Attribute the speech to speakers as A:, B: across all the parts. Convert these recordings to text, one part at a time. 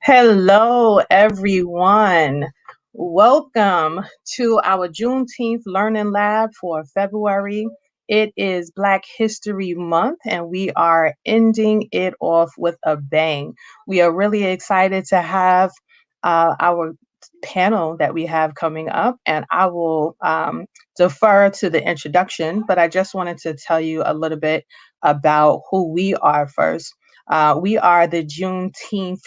A: Hello, everyone. Welcome to our Juneteenth Learning Lab for February. It is Black History Month, and we are ending it off with a bang. We are really excited to have our panel that we have coming up, and I will defer to the introduction, but I just wanted to tell you a little bit about who we are first. We are the Juneteenth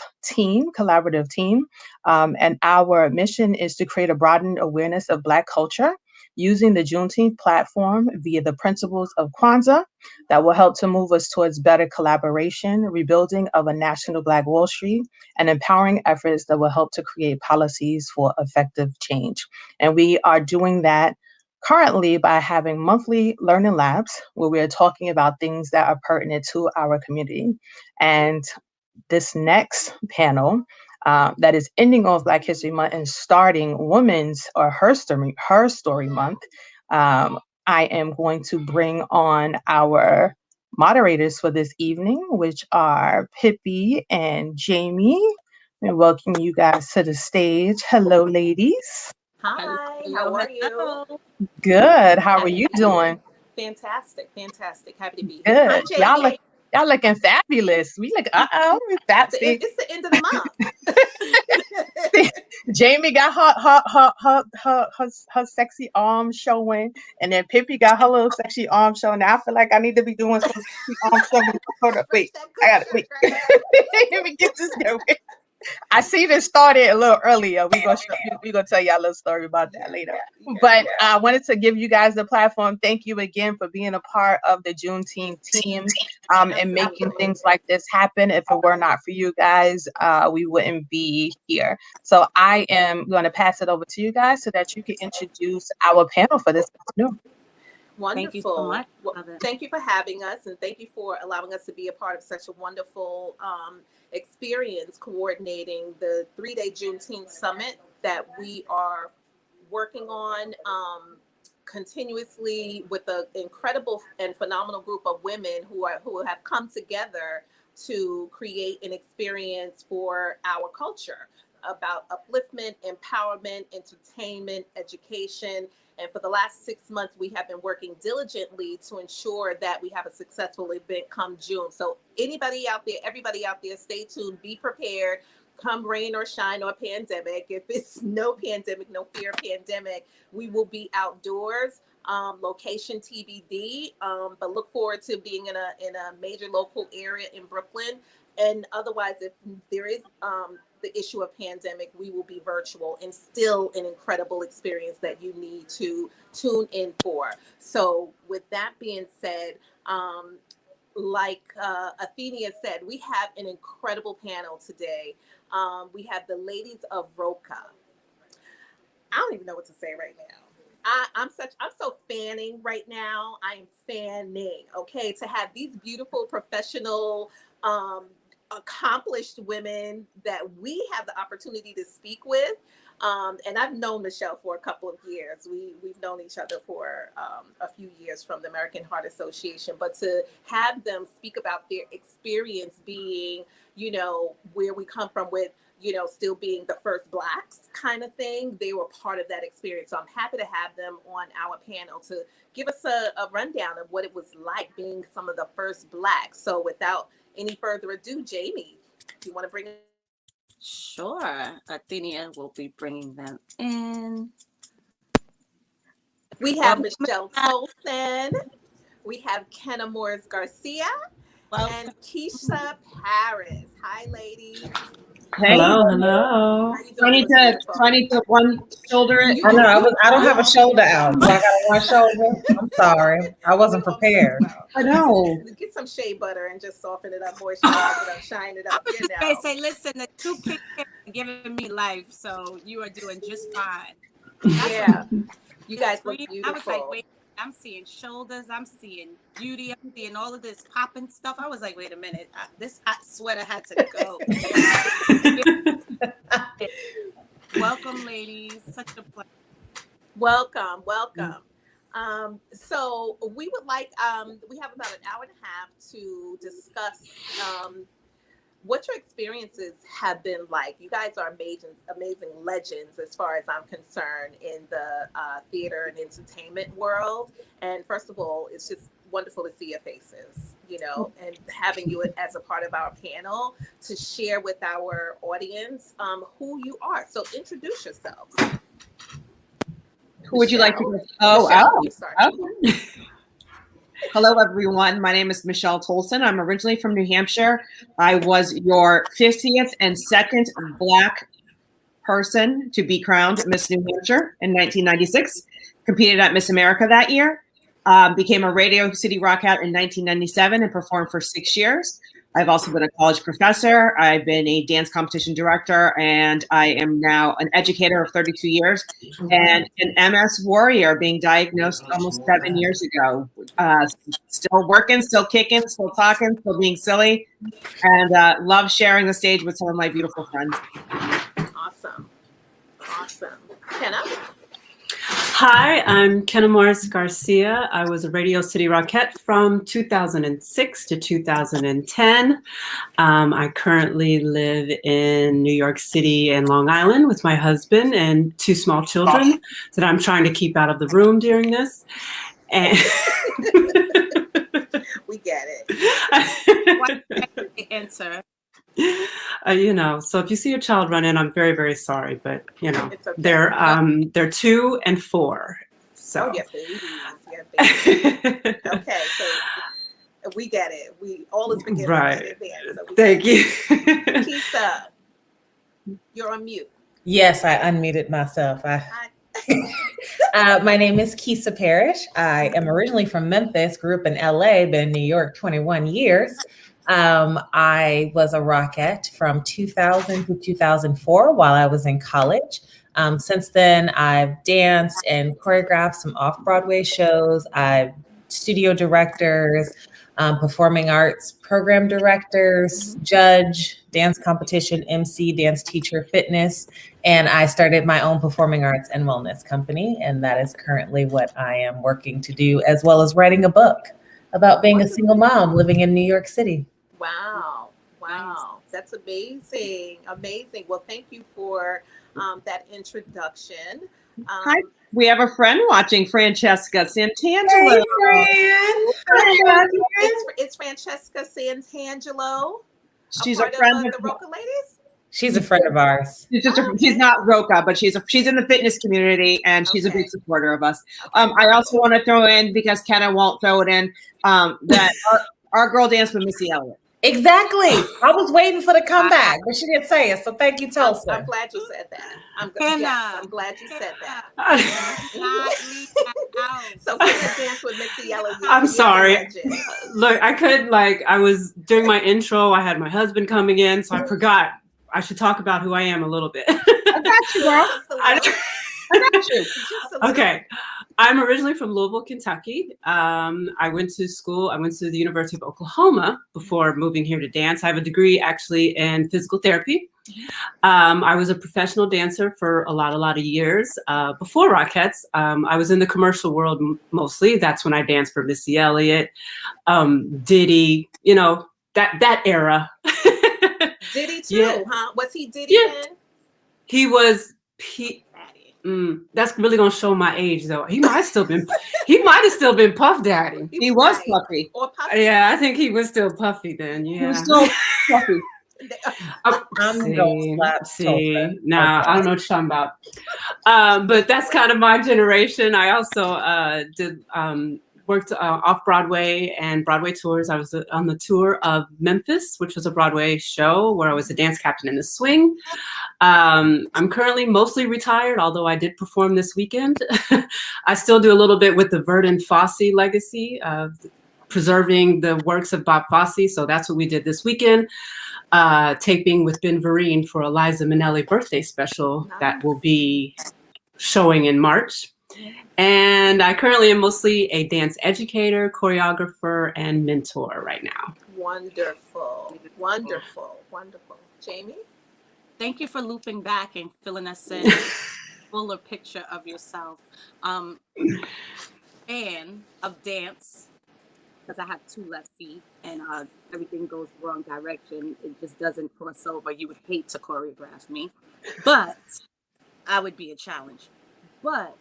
A: collaborative team, and our mission is to create a broadened awareness of Black culture using the Juneteenth platform via the principles of Kwanzaa that will help to move us towards better collaboration, rebuilding of a national Black Wall Street, and empowering efforts that will help to create policies for effective change. And we are doing that currently by having monthly learning labs where we are talking about things that are pertinent to our community. And this next panel that is ending off Black History Month and starting Women's or Her Story Month, I am going to bring on our moderators for this evening, which are Pippi and Jamie. And welcome you guys to the stage. Hello, ladies.
B: Hi, how are you?
A: Good. How are you doing?
B: Fantastic. Happy to be
A: Good.
B: here. Hi, Jamie.
A: Y'all looking fabulous. We look,
B: It's the end of the month.
A: Jamie got her sexy arm showing, and then Pippi got her little sexy arm showing. Now I feel like I need to be doing some sexy arm showing. Hold up, wait. I gotta wait. Let me get this going. I see this started a little earlier. We're gonna tell y'all a little story about that later. But I wanted to give you guys the platform. Thank you again for being a part of the Juneteenth team and making things like this happen. If it were not for you guys, we wouldn't be here. So I am going to pass it over to you guys so that you can introduce our panel for this afternoon.
B: Wonderful. Thank you so much. Well, thank you for having us, and thank you for allowing us to be a part of such a wonderful experience coordinating the 3-day Juneteenth Summit that we are working on continuously with an incredible and phenomenal group of women who have come together to create an experience for our culture about upliftment, empowerment, entertainment, education. And for the last 6 months, we have been working diligently to ensure that we have a successful event come June. So anybody out there, everybody out there, stay tuned, be prepared. Come rain or shine or pandemic. If it's no pandemic, no fear of pandemic, we will be outdoors. Location TBD, but look forward to being in a major local area in Brooklyn. And otherwise, if there is the issue of pandemic, we will be virtual and still an incredible experience that you need to tune in for. So with that being said, like Athenia said, we have an incredible panel today. We have the ladies of Roca. I don't even know what to say right now. I'm so fanning right now. I am fanning, okay, to have these beautiful professional accomplished women that we have the opportunity to speak with. And I've known Michelle for a couple of years. We've known each other for a few years from the American Heart Association, but to have them speak about their experience being, where we come from with, still being the first Blacks kind of thing, they were part of that experience. So I'm happy to have them on our panel to give us a rundown of what it was like being some of the first Blacks. So without any further ado, Jamie, do you want to bring it?
C: Sure. Athenia will be bringing them in.
B: We have Michelle Tolson. We have Kenna Garcia. And Keisa Parrish. Hi, ladies.
D: Hey. Hello.
B: I need
D: to one shoulder it. I know I don't have a shoulder out. So I got one shoulder. I'm sorry. I wasn't prepared. I know.
B: Get some shea butter and just soften it up, moisturize it up, shine it up.
C: They say, listen, the two pink are giving me life, so you are doing just fine.
B: Yeah. You guys look beautiful.
C: I was like, wait, I'm seeing shoulders, I'm seeing beauty, I'm seeing all of this popping stuff. I was like, wait a minute, this hot sweater had to go. Welcome, ladies. Such a pleasure.
B: Welcome. So we would like, we have about an hour and a half to discuss what your experiences have been like. You guys are amazing legends as far as I'm concerned in the theater and entertainment world. And first of all, it's just wonderful to see your faces, you know, and having you as a part of our panel to share with our audience who you are. So introduce yourselves.
D: Who would you like to go?
B: Michelle, you start.
D: Okay. Hello, everyone. My name is Michelle Tolson. I'm originally from New Hampshire. I was your 50th and second Black person to be crowned Miss New Hampshire in 1996. Competed at Miss America that year. Became a Radio City Rockette in 1997 and performed for 6 years. I've also been a college professor. I've been a dance competition director, and I am now an educator of 32 years and an MS warrior, being diagnosed almost 7 years ago. Still working, still kicking, still talking, still being silly, and love sharing the stage with some of my beautiful friends.
B: Awesome. Kenna?
E: Hi, I'm Kenna Garcia. I was a Radio City Rockette from 2006 to 2010. I currently live in New York City and Long Island with my husband and 2 small children that I'm trying to keep out of the room during this. And
B: we get it.
C: Answer.
E: You know, so if you see your child run in, I'm very, very sorry, but you know,
B: It's okay.
E: they're 2 and 4. So.
B: Oh, yes, babies. Okay, so we get it. We all is forgiven
E: right.
B: in advance. So
E: Thank you.
B: Keisa, you're on mute.
F: Yes, I unmuted myself. My name is Keisa Parrish. I am originally from Memphis, grew up in LA, been in New York 21 years. I was a Rockette from 2000 to 2004 while I was in college. Since then, I've danced and choreographed some off-Broadway shows. I've studio directors, performing arts program directors, judge, dance competition, MC, dance teacher, fitness. And I started my own performing arts and wellness company. And that is currently what I am working to do, as well as writing a book about being a single mom living in New York City.
B: Wow. That's amazing. Well, thank you for that introduction.
D: Hi, we have a friend watching, Francesca Santangelo.
F: Hey, Fran.
B: It's Francesca Santangelo.
D: She's a friend
B: of the Roca ladies.
F: She's a friend of ours.
D: She's not Roca, but she's in the fitness community, and she's a big supporter of us. I also want to throw in, because Kenna won't throw it in, that our girl danced with Missy Elliott.
F: Exactly. I was waiting for the comeback, but she didn't say it. So thank you, Tulsa.
B: I'm glad you said that. I'm glad you said that. So Kenna danced with Missy Elliott.
E: I'm sorry. Look, I was doing my intro. I had my husband coming in, so I forgot. I should talk about who I am a little bit.
D: I got you, girl. I got you.
E: Okay. I'm originally from Louisville, Kentucky. I went to the University of Oklahoma before moving here to dance. I have a degree actually in physical therapy. I was a professional dancer for a lot of years. Before Rockettes, I was in the commercial world mostly. That's when I danced for Missy Elliott, Diddy, you know, that era.
B: Diddy too, huh? Was he Diddy then?
E: He was. That's really gonna show my age, though. He might have still been Puff Daddy.
D: He was Puffy.
B: Or Puffy.
E: Yeah, I think he was still Puffy then. Yeah,
D: he was still Puffy.
E: Nah, I don't know what you're talking about. But that's kind of my generation. I also worked off Broadway and Broadway tours. I was on the tour of Memphis, which was a Broadway show where I was a dance captain in the swing. I'm currently mostly retired, although I did perform this weekend. I still do a little bit with the Verdon Fosse legacy of preserving the works of Bob Fosse. So that's what we did this weekend, taping with Ben Vereen for a Liza Minnelli birthday special that will be showing in March. And I currently am mostly a dance educator, choreographer, and mentor right now.
B: Wonderful. Jamie?
C: Thank you for looping back and filling us in fuller picture of yourself. Fan of dance because I have 2 left feet and everything goes the wrong direction. It just doesn't cross over. You would hate to choreograph me, but I would be a challenge. But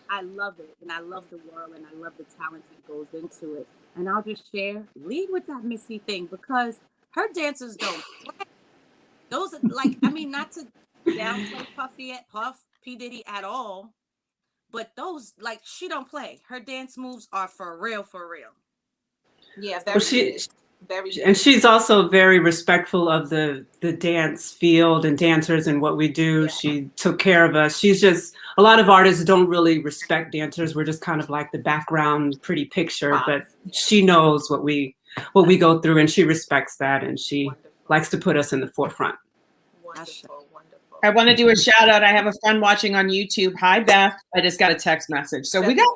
C: I love it, and I love the world, and I love the talent that goes into it. And I'll just share, lead with that Missy thing, because her dancers don't play. Those are like, I mean, not to downplay Puff P Diddy at all, but those, like, she don't play. Her dance moves are for real, for real.
B: Yeah,
E: Well,
B: and
E: she's also very respectful of the dance field and dancers and what we do.
B: Yeah.
E: She took care of us. She's just, a lot of artists don't really respect dancers. We're just kind of like the background pretty picture, but she knows what we go through, and she respects that, and she likes to put us in the forefront.
B: Wonderful, wonderful.
D: I want to do a shout out. I have a friend watching on YouTube. Hi, Beth. I just got a text message. So we got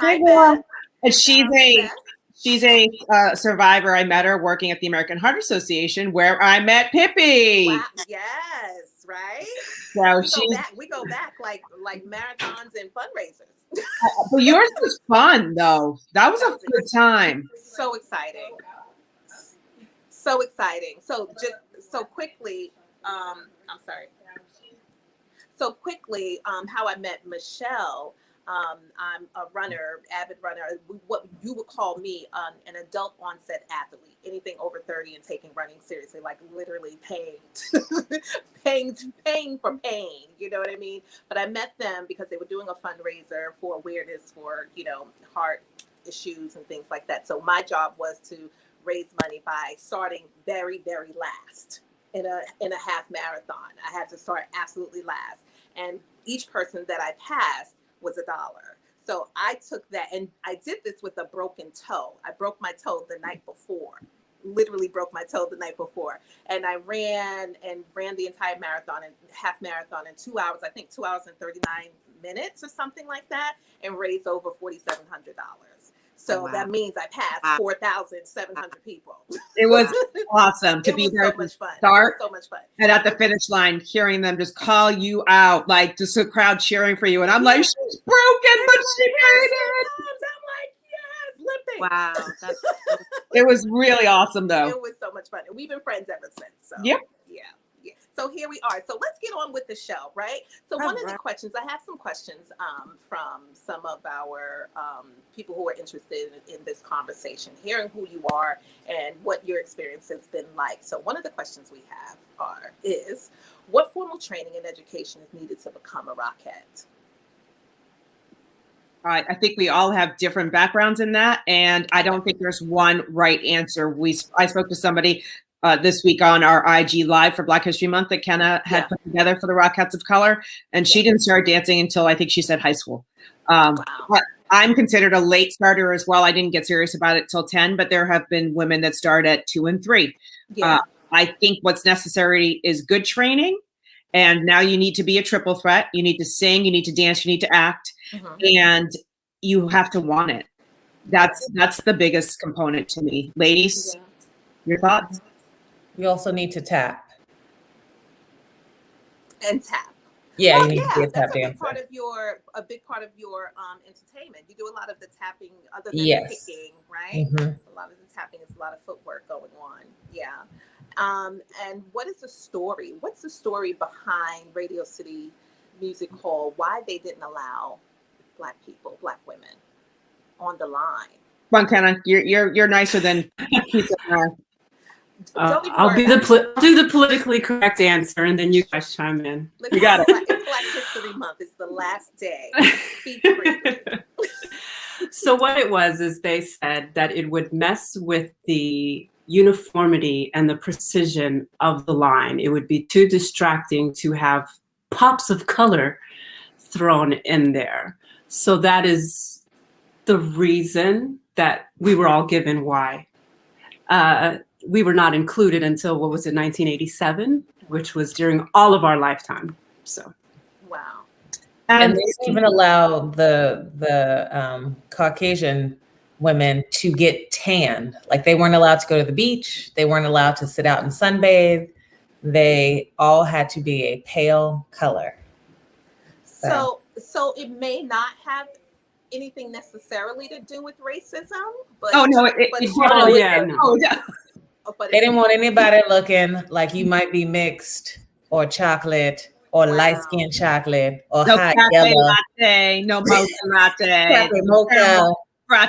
B: Hi, Beth.
D: And she's a survivor. I met her working at the American Heart Association, where I met Pippi.
B: Wow. Yes, right.
D: So
B: we go back like marathons and fundraisers.
D: But yours was fun, though. That was a good time.
B: So exciting. So exciting. So just so quickly, I'm sorry. So quickly, how I met Michelle. I'm a runner, avid runner, what you would call me an adult onset athlete, anything over 30 and taking running seriously, like literally paying for pain, you know what I mean? But I met them because they were doing a fundraiser for awareness for, heart issues and things like that. So my job was to raise money by starting very, very last in a half marathon. I had to start absolutely last. And each person that I passed was $1. So I took that, and I did this with a broken toe. I broke my toe the night before, literally broke my toe the night before. And I ran the entire marathon and half marathon in 2 hours, I think 2 hours and 39 minutes or something like that, and raised over $4,700. So that means I passed 4,700 people. It
D: was awesome to be there
B: so much fun.
D: Start
B: so much fun.
D: And at the finish line, hearing them just call you out, like just a crowd cheering for you. And I'm like, she's broken, but she made it.
B: I'm like, yes, limping.
C: Wow.
D: It was really awesome, though.
B: It was so much fun. And we've been friends ever since. So
D: yep.
B: Yeah. So here we are. So let's get on with the show, right? So one of the questions, I have some questions from some of our people who are interested in this conversation, hearing who you are and what your experience has been like. So one of the questions we have is, what formal training and education is needed to become a Rockette?
D: I think we all have different backgrounds in that, and I don't think there's one right answer. I spoke to somebody this week on our IG Live for Black History Month that Kenna had put together for the Rockettes of Color, and she didn't start dancing until I think she said high school. But I'm considered a late starter as well. I didn't get serious about it till 10, but there have been women that start at 2 and 3. Yeah. I think what's necessary is good training, and now you need to be a triple threat. You need to sing, you need to dance, you need to act, and you have to want it. That's the biggest component to me. Ladies, your thoughts?
F: You also need to tap.
B: And tap.
F: Yeah, you need to be a tap
B: that's
F: dancer.
B: A big part of your entertainment. You do a lot of the tapping other than picking, right? A lot of the tapping is a lot of footwork going on. Yeah. And what is the story? What's the story behind Radio City Music Hall? Why they didn't allow Black people, Black women on the line?
D: Come on, Kenna, you're nicer than
E: I'll do the politically correct answer, and then you guys chime in.
B: You got it. It's Black History Month. It's the last day. Speak freely.
E: So what it was is they said that it would mess with the uniformity and the precision of the line. It would be too distracting to have pops of color thrown in there. So that is the reason that we were all given why. We were not included until, 1987, which was during all of our lifetime. So,
B: wow.
F: And they didn't even allow the Caucasian women to get tan. Like, they weren't allowed to go to the beach. They weren't allowed to sit out and sunbathe. They all had to be a pale color.
B: So it may not have anything necessarily to do with racism, but
D: Oh no,
E: Oh yeah, no.
D: oh yeah.
B: but
F: They didn't want anybody looking like you might be mixed or chocolate or
B: Wow.
F: light-skinned chocolate or
D: No
F: hot
D: cafe
F: yellow.
D: latte, no mocha latte,
F: Cafe mocha,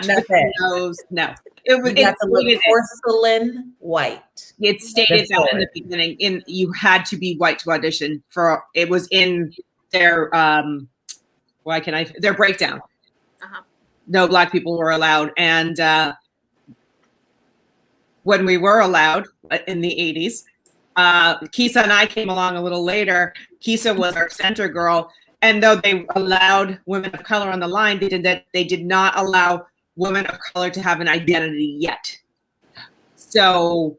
F: nothing.
D: frappuccinos. No, it was.
F: You got to look porcelain white.
D: It stated
F: That's
D: that in the beginning. You had to be white to audition for. It was in their their breakdown.
B: Uh-huh.
D: No black people were allowed, and when we were allowed in the 80s, Keisa and I came along a little later. Keisa was our center girl, and though they allowed women of color on the line, they did not allow women of color to have an identity yet. So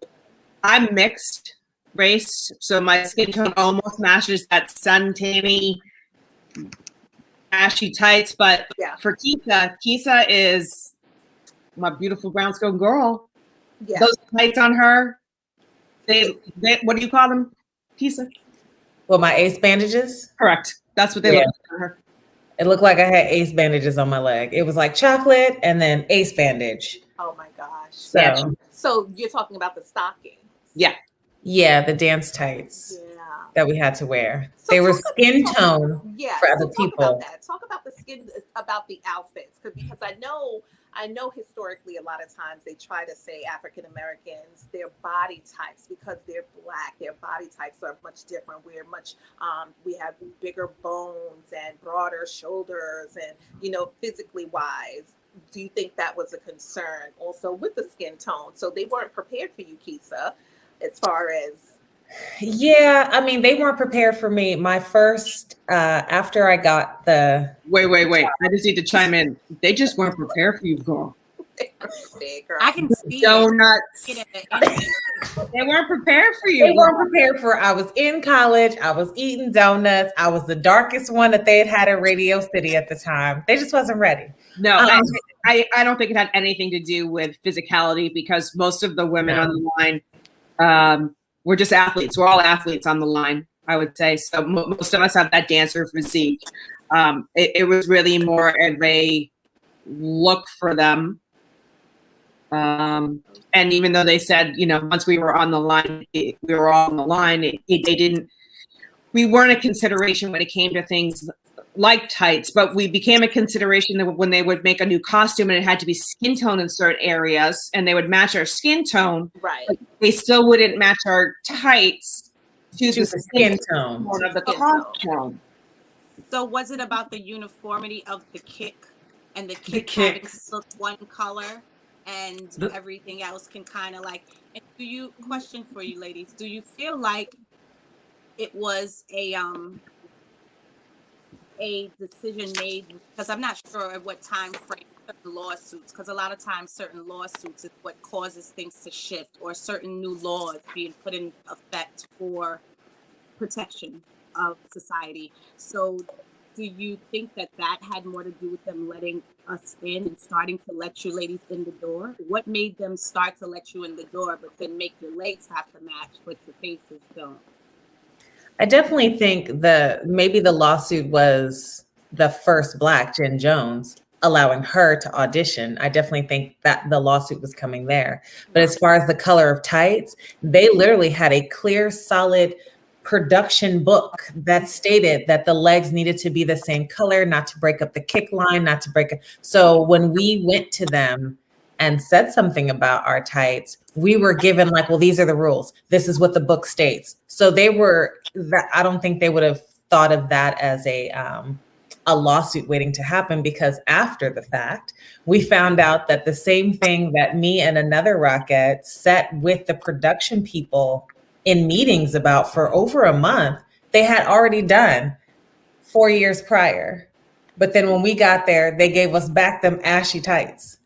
D: I'm mixed race, so my skin tone almost matches that sun-tanny, ashy tights. But
B: Yeah.
D: for Keisa is my beautiful brown-skinned girl.
B: Yeah.
D: Those tights on her, they what do you call them, Keisa?
F: Well, my ace bandages.
D: Correct. That's what they look like on her.
F: It looked like I had ace bandages on my leg. It was like chocolate and then ace bandage.
B: Oh my gosh.
F: So
B: So you're talking about the stockings.
D: Yeah.
F: yeah, the dance tights
B: Yeah.
F: that we had to wear.
B: So
F: They were
B: talk
F: skin
B: about-
F: tone
B: Yeah.
F: for other
B: so talk
F: people.
B: about that. Talk about the skin, about the outfits, because I know historically a lot of times they try to say African Americans, their body types, because they're black, their body types are much different. We're much, we have bigger bones and broader shoulders, and physically wise. Do you think that was a concern also with the skin tone? So they weren't prepared for you, Keisa, as far as.
F: Yeah, I mean, they weren't prepared for me. My first, after I got the.
D: Wait. I just need to chime in. They just weren't prepared for you, girl.
C: I can see
D: Donuts.
C: it.
D: They weren't prepared for you.
F: They weren't prepared for. I was in college. I was eating donuts. I was the darkest one that they had in Radio City at the time. They just wasn't ready.
D: No, I don't think it had anything to do with physicality, because most of the women on the line were just athletes. We're all athletes on the line, I would say. So most of us have that dancer physique. It was really more of a look for them. And even though they said, once we were on the line, we were all on the line, we weren't a consideration when it came to things like tights, but we became a consideration that when they would make a new costume and it had to be skin tone in certain areas and they would match our skin tone,
B: Right.
D: They still wouldn't match our tights to the
F: skin tone
D: of the costume.
C: So was it about the uniformity of the kick and the kick
E: kicks
C: look one color and everything else can kind of like, and question for you ladies, do you feel like it was a decision made, because I'm not sure at what time frame certain lawsuits, because a lot of times certain lawsuits is what causes things to shift, or certain new laws being put in effect for protection of society. So do you think that had more to do with them letting us in and starting to let you ladies in the door? What made them start to let you in the door, but then make your legs have to match, but your faces don't?
F: I definitely think maybe the lawsuit was the first Black Jen Jones, allowing her to audition. I definitely think that the lawsuit was coming there. But as far as the color of tights, they literally had a clear, solid production book that stated that the legs needed to be the same color, not to break up the kick line, not to break up. So when we went to them and said something about our tights, we were given like, well, these are the rules. This is what the book states. So I don't think they would have thought of that as a lawsuit waiting to happen, because after the fact, we found out that the same thing that me and another Rockette sat with the production people in meetings about for over a month, they had already done 4 years prior. But then when we got there, they gave us back them ashy tights.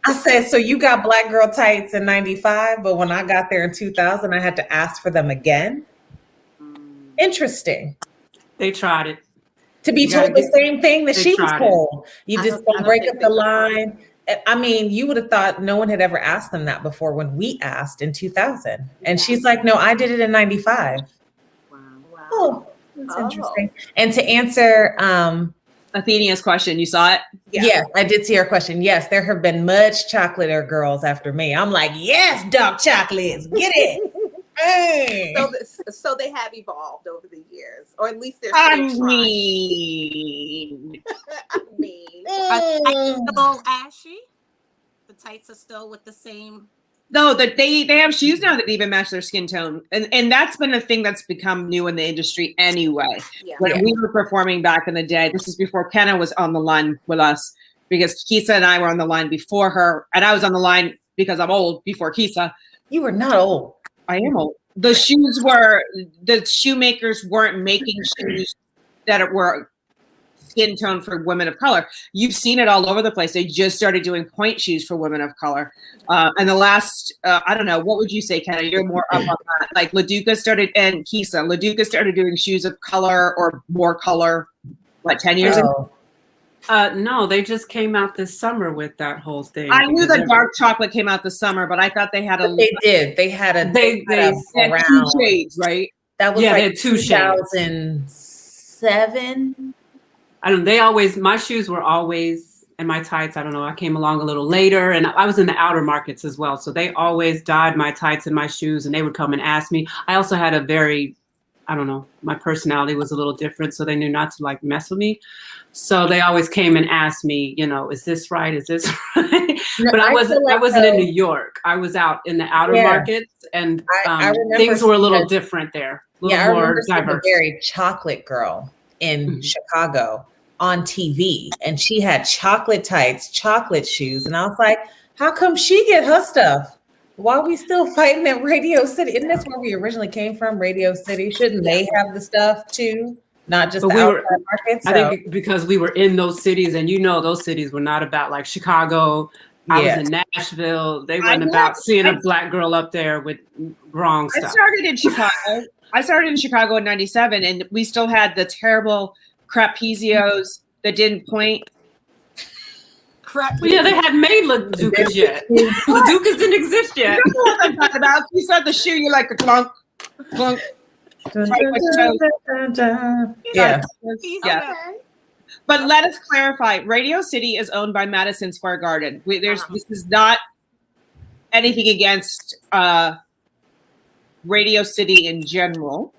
F: I said, so you got Black girl tights in 95, but when I got there in 2000, I had to ask for them again? Interesting.
E: They tried it.
F: To be told the same thing that she was told. You just don't break up the line. I mean, you would have thought no one had ever asked them that before when we asked in 2000. And she's like, no, I did it in 95.
C: Wow.
F: Oh, that's interesting. And to answer
D: Athenia's question. You saw it?
B: Yeah.
F: Yes, I did see her question. Yes, there have been much chocolate girls after me. I'm like, yes, dark chocolates, get it. Hey.
B: So they have evolved over the years, or at least they're
D: I
B: still trying.
D: mean,
B: I mean,
C: Are the tights still ashy? The tights are still with the same.
D: no, that they have shoes now that even match their skin tone, and that's been a thing that's become new in the industry anyway.
B: yeah.
D: When we were performing back in the day, this is before Kenna was on the line with us, because Keisa and I were on the line before her, and I was on the line because I'm old before Keisa.
F: You were not old.
D: I am old. The shoemakers weren't making shoes that were skin tone for women of color. You've seen it all over the place. They just started doing point shoes for women of color. And the last, I don't know, what would you say, Kenna? You're more up on that. Like LaDuca started, and Keisa, LaDuca started doing shoes of color or more color, what, 10 years ago?
E: No, they just came out this summer with that whole thing.
D: I knew that dark chocolate came out this summer, but I thought they had
F: They did. They had a
E: They
D: had
F: around.
D: 2 shades, right?
F: That was
E: Yeah, they
F: like
E: had 2 shades.
F: 2007.
E: My shoes were always, and my tights, I don't know, I came along a little later, and I was in the outer markets as well. So they always dyed my tights and my shoes, and they would come and ask me. I also had a very, I don't know, my personality was a little different, so they knew not to like mess with me. So they always came and asked me, you know, is this right? Is this right?
F: No,
E: But I wasn't in New
F: though,
E: York. I was out in the outer markets, and
F: I remember
E: things were a little
F: seeing
E: different there. A
F: I
E: little more
F: remember seeing a
E: diverse.
F: very chocolate girl in Chicago on TV, and she had chocolate tights, chocolate shoes, and I was like, how come she get her stuff? Why are we still fighting at Radio City? Isn't that where we originally came from, Radio City? Shouldn't they have the stuff too? Not just
E: But
F: the outside market?
E: I think because we were in those cities, and you know those cities were not about like Chicago. I was in Nashville. They weren't about seeing a black girl up there with wrong stuff.
D: I started in Chicago in 97, and we still had the terrible Trapezios that didn't point.
B: Crap.
E: Well, yeah, they had made LaDucas yet. LaDucas didn't exist yet.
D: You know what I'm talking about? You saw the shoe, you like the clunk, clunk.
F: Yeah.
D: Yeah. But let us clarify. Radio City is owned by Madison Square Garden. This is not anything against Radio City in general.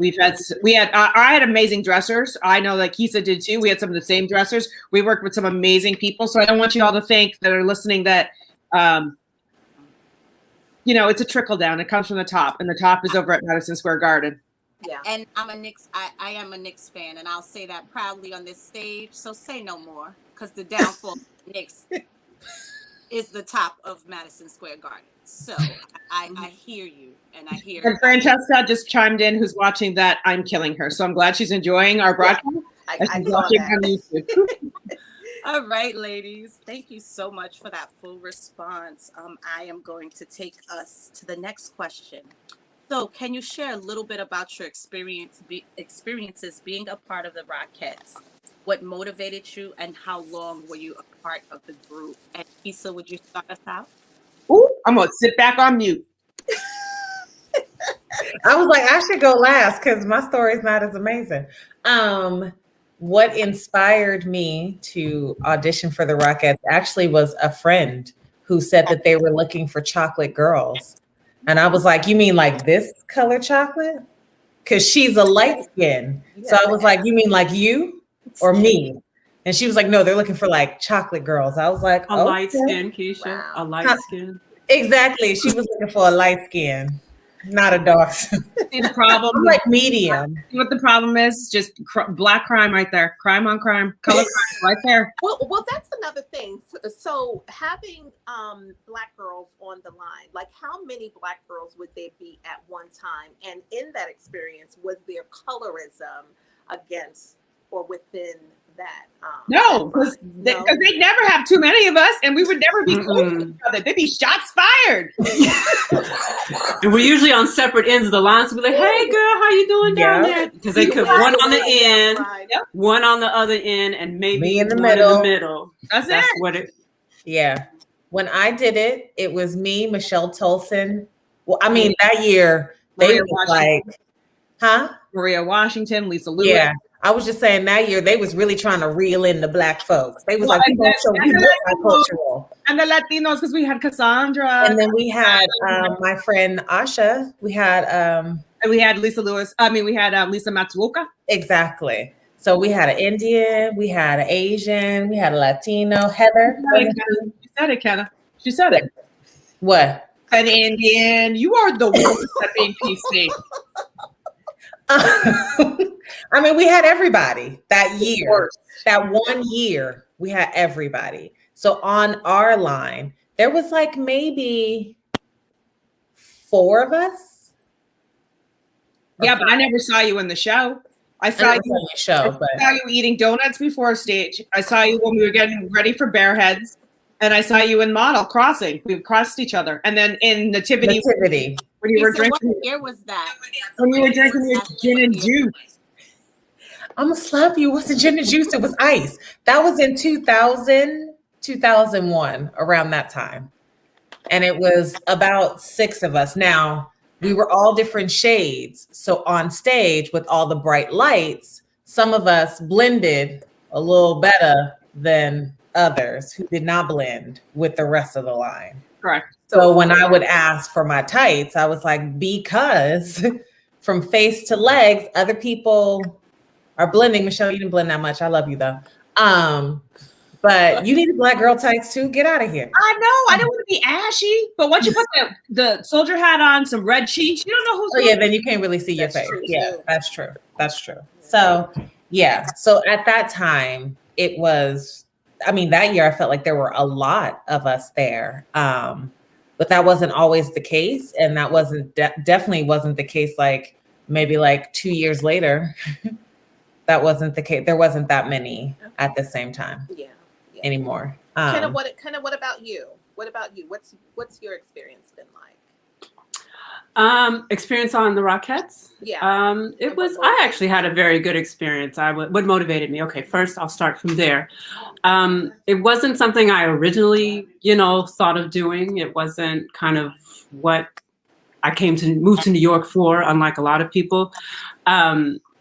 D: I had amazing dressers. I know that Keisa did too. We had some of the same dressers. We worked with some amazing people. So I don't want you all to think that are listening that, it's a trickle down. It comes from the top, and the top is over at Madison Square Garden.
B: Yeah.
C: And I'm a Knicks. I am a Knicks fan, and I'll say that proudly on this stage. So say no more, because the downfall of the Knicks is the top of Madison Square Garden. So I hear you, and I hear.
D: And Francesca just chimed in, who's watching that. I'm killing her, so I'm glad she's enjoying our broadcast.
B: I saw that.
C: All right, ladies. Thank you so much for that full response. I am going to take us to the next question. So, can you share a little bit about your experiences being a part of the Rockettes? What motivated you, and how long were you a part of the group? And Keisa, would you start us out?
D: Ooh, I'm gonna sit back on mute.
F: I was like, I should go last because my story is not as amazing. What inspired me to audition for the Rockettes actually was a friend who said that they were looking for chocolate girls. And I was like, you mean like this color chocolate? Because she's a light skin. So I was like, you mean like you or me? And she was like, no, they're looking for like chocolate girls. I was like,
E: a light skin, Keisha.
B: Wow.
E: A light skin.
F: Exactly. She was looking for a light skin, not a dark skin.
D: See the problem?
F: I'm like medium.
D: See what the problem is? Just black crime right there. Crime on crime. Color crime right there.
B: Well, that's another thing. So having black girls on the line, like how many black girls would there be at one time? And in that experience, was there colorism against or within that?
D: No, because they'd never have too many of us, and we would never be close to each other. They'd be shots fired.
E: And we're usually on separate ends of the line. So we're like, hey, girl, how you doing down there? Because they could one on the end, one on the other end, and maybe
F: me in the
E: middle.
D: That's
E: what it.
F: Yeah. When I did it, it was me, Michelle Tolson. Well, I mean, that year, they were like, huh?
D: Maria Washington, Lisa Lewis.
F: Yeah. I was just saying that year they was really trying to reel in the Black folks. They was
D: Well,
F: like, we gonna show you multicultural.
D: And the Latinos, because we had Cassandra.
F: And then we had my friend Asha. We had
D: and we had Lisa Lewis. I mean, we had Lisa Matsuoka.
F: exactly. So we had an Indian, we had an Asian, we had a Latino. Heather.
D: She said it, Kenna. She said it.
F: What?
D: An Indian. You are the worst at being PC.
F: I mean, we had everybody that year. That 1 year, we had everybody. So on our line, there was like maybe 4 of us.
D: Yeah, but I never saw you in the show. I saw you eating donuts before stage. I saw you when we were getting ready for Bareheads, and I saw you in Model Crossing. We crossed each other, and then in Nativity. When you were drinking.
C: What year was that?
D: When you were drinking your gin and juice.
F: I'm gonna slap you. What's the gin and juice? It was ice. That was in 2000, 2001, around that time. And it was about 6 of us. Now, we were all different shades. So on stage with all the bright lights, some of us blended a little better than others who did not blend with the rest of the line.
D: Correct.
F: So when I would ask for my tights, I was like, because from face to legs, other people are blending. Michelle, you didn't blend that much. I love you though. But you needed Black girl tights too. Get out of here.
D: I know. I didn't want to be ashy. But once you put the soldier hat on, some red cheeks, you don't know who's.
F: Oh yeah, then you can't really see your face. Yeah, that's true. That's true. So yeah. So at that time, it was. I mean, that year I felt like there were a lot of us there. But that wasn't always the case. And that wasn't definitely wasn't the case like maybe like 2 years later. That wasn't the case. There wasn't that many at the same time anymore.
B: Kenna, what about you? What about you? What's your experience been like?
E: Experience on the Rockettes?
B: Yeah.
E: I actually had a very good experience. What motivated me? Okay, first I'll start from there. It wasn't something I originally, thought of doing. It wasn't kind of what I moved to New York for, unlike a lot of people.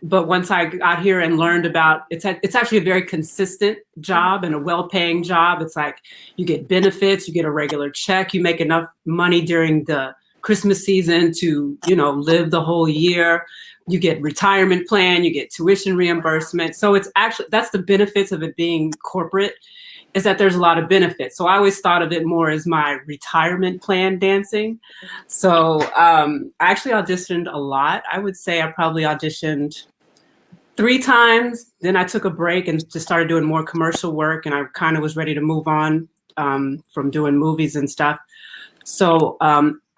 E: But once I got here and learned about it's actually a very consistent job and a well-paying job. It's like you get benefits, you get a regular check, you make enough money during the Christmas season to, live the whole year. You get retirement plan, you get tuition reimbursement. So it's actually, that's the benefits of it being corporate, is that there's a lot of benefits. So I always thought of it more as my retirement plan dancing. So I actually auditioned a lot. I would say I probably auditioned 3 times. Then I took a break and just started doing more commercial work. And I kind of was ready to move on from doing movies and stuff. So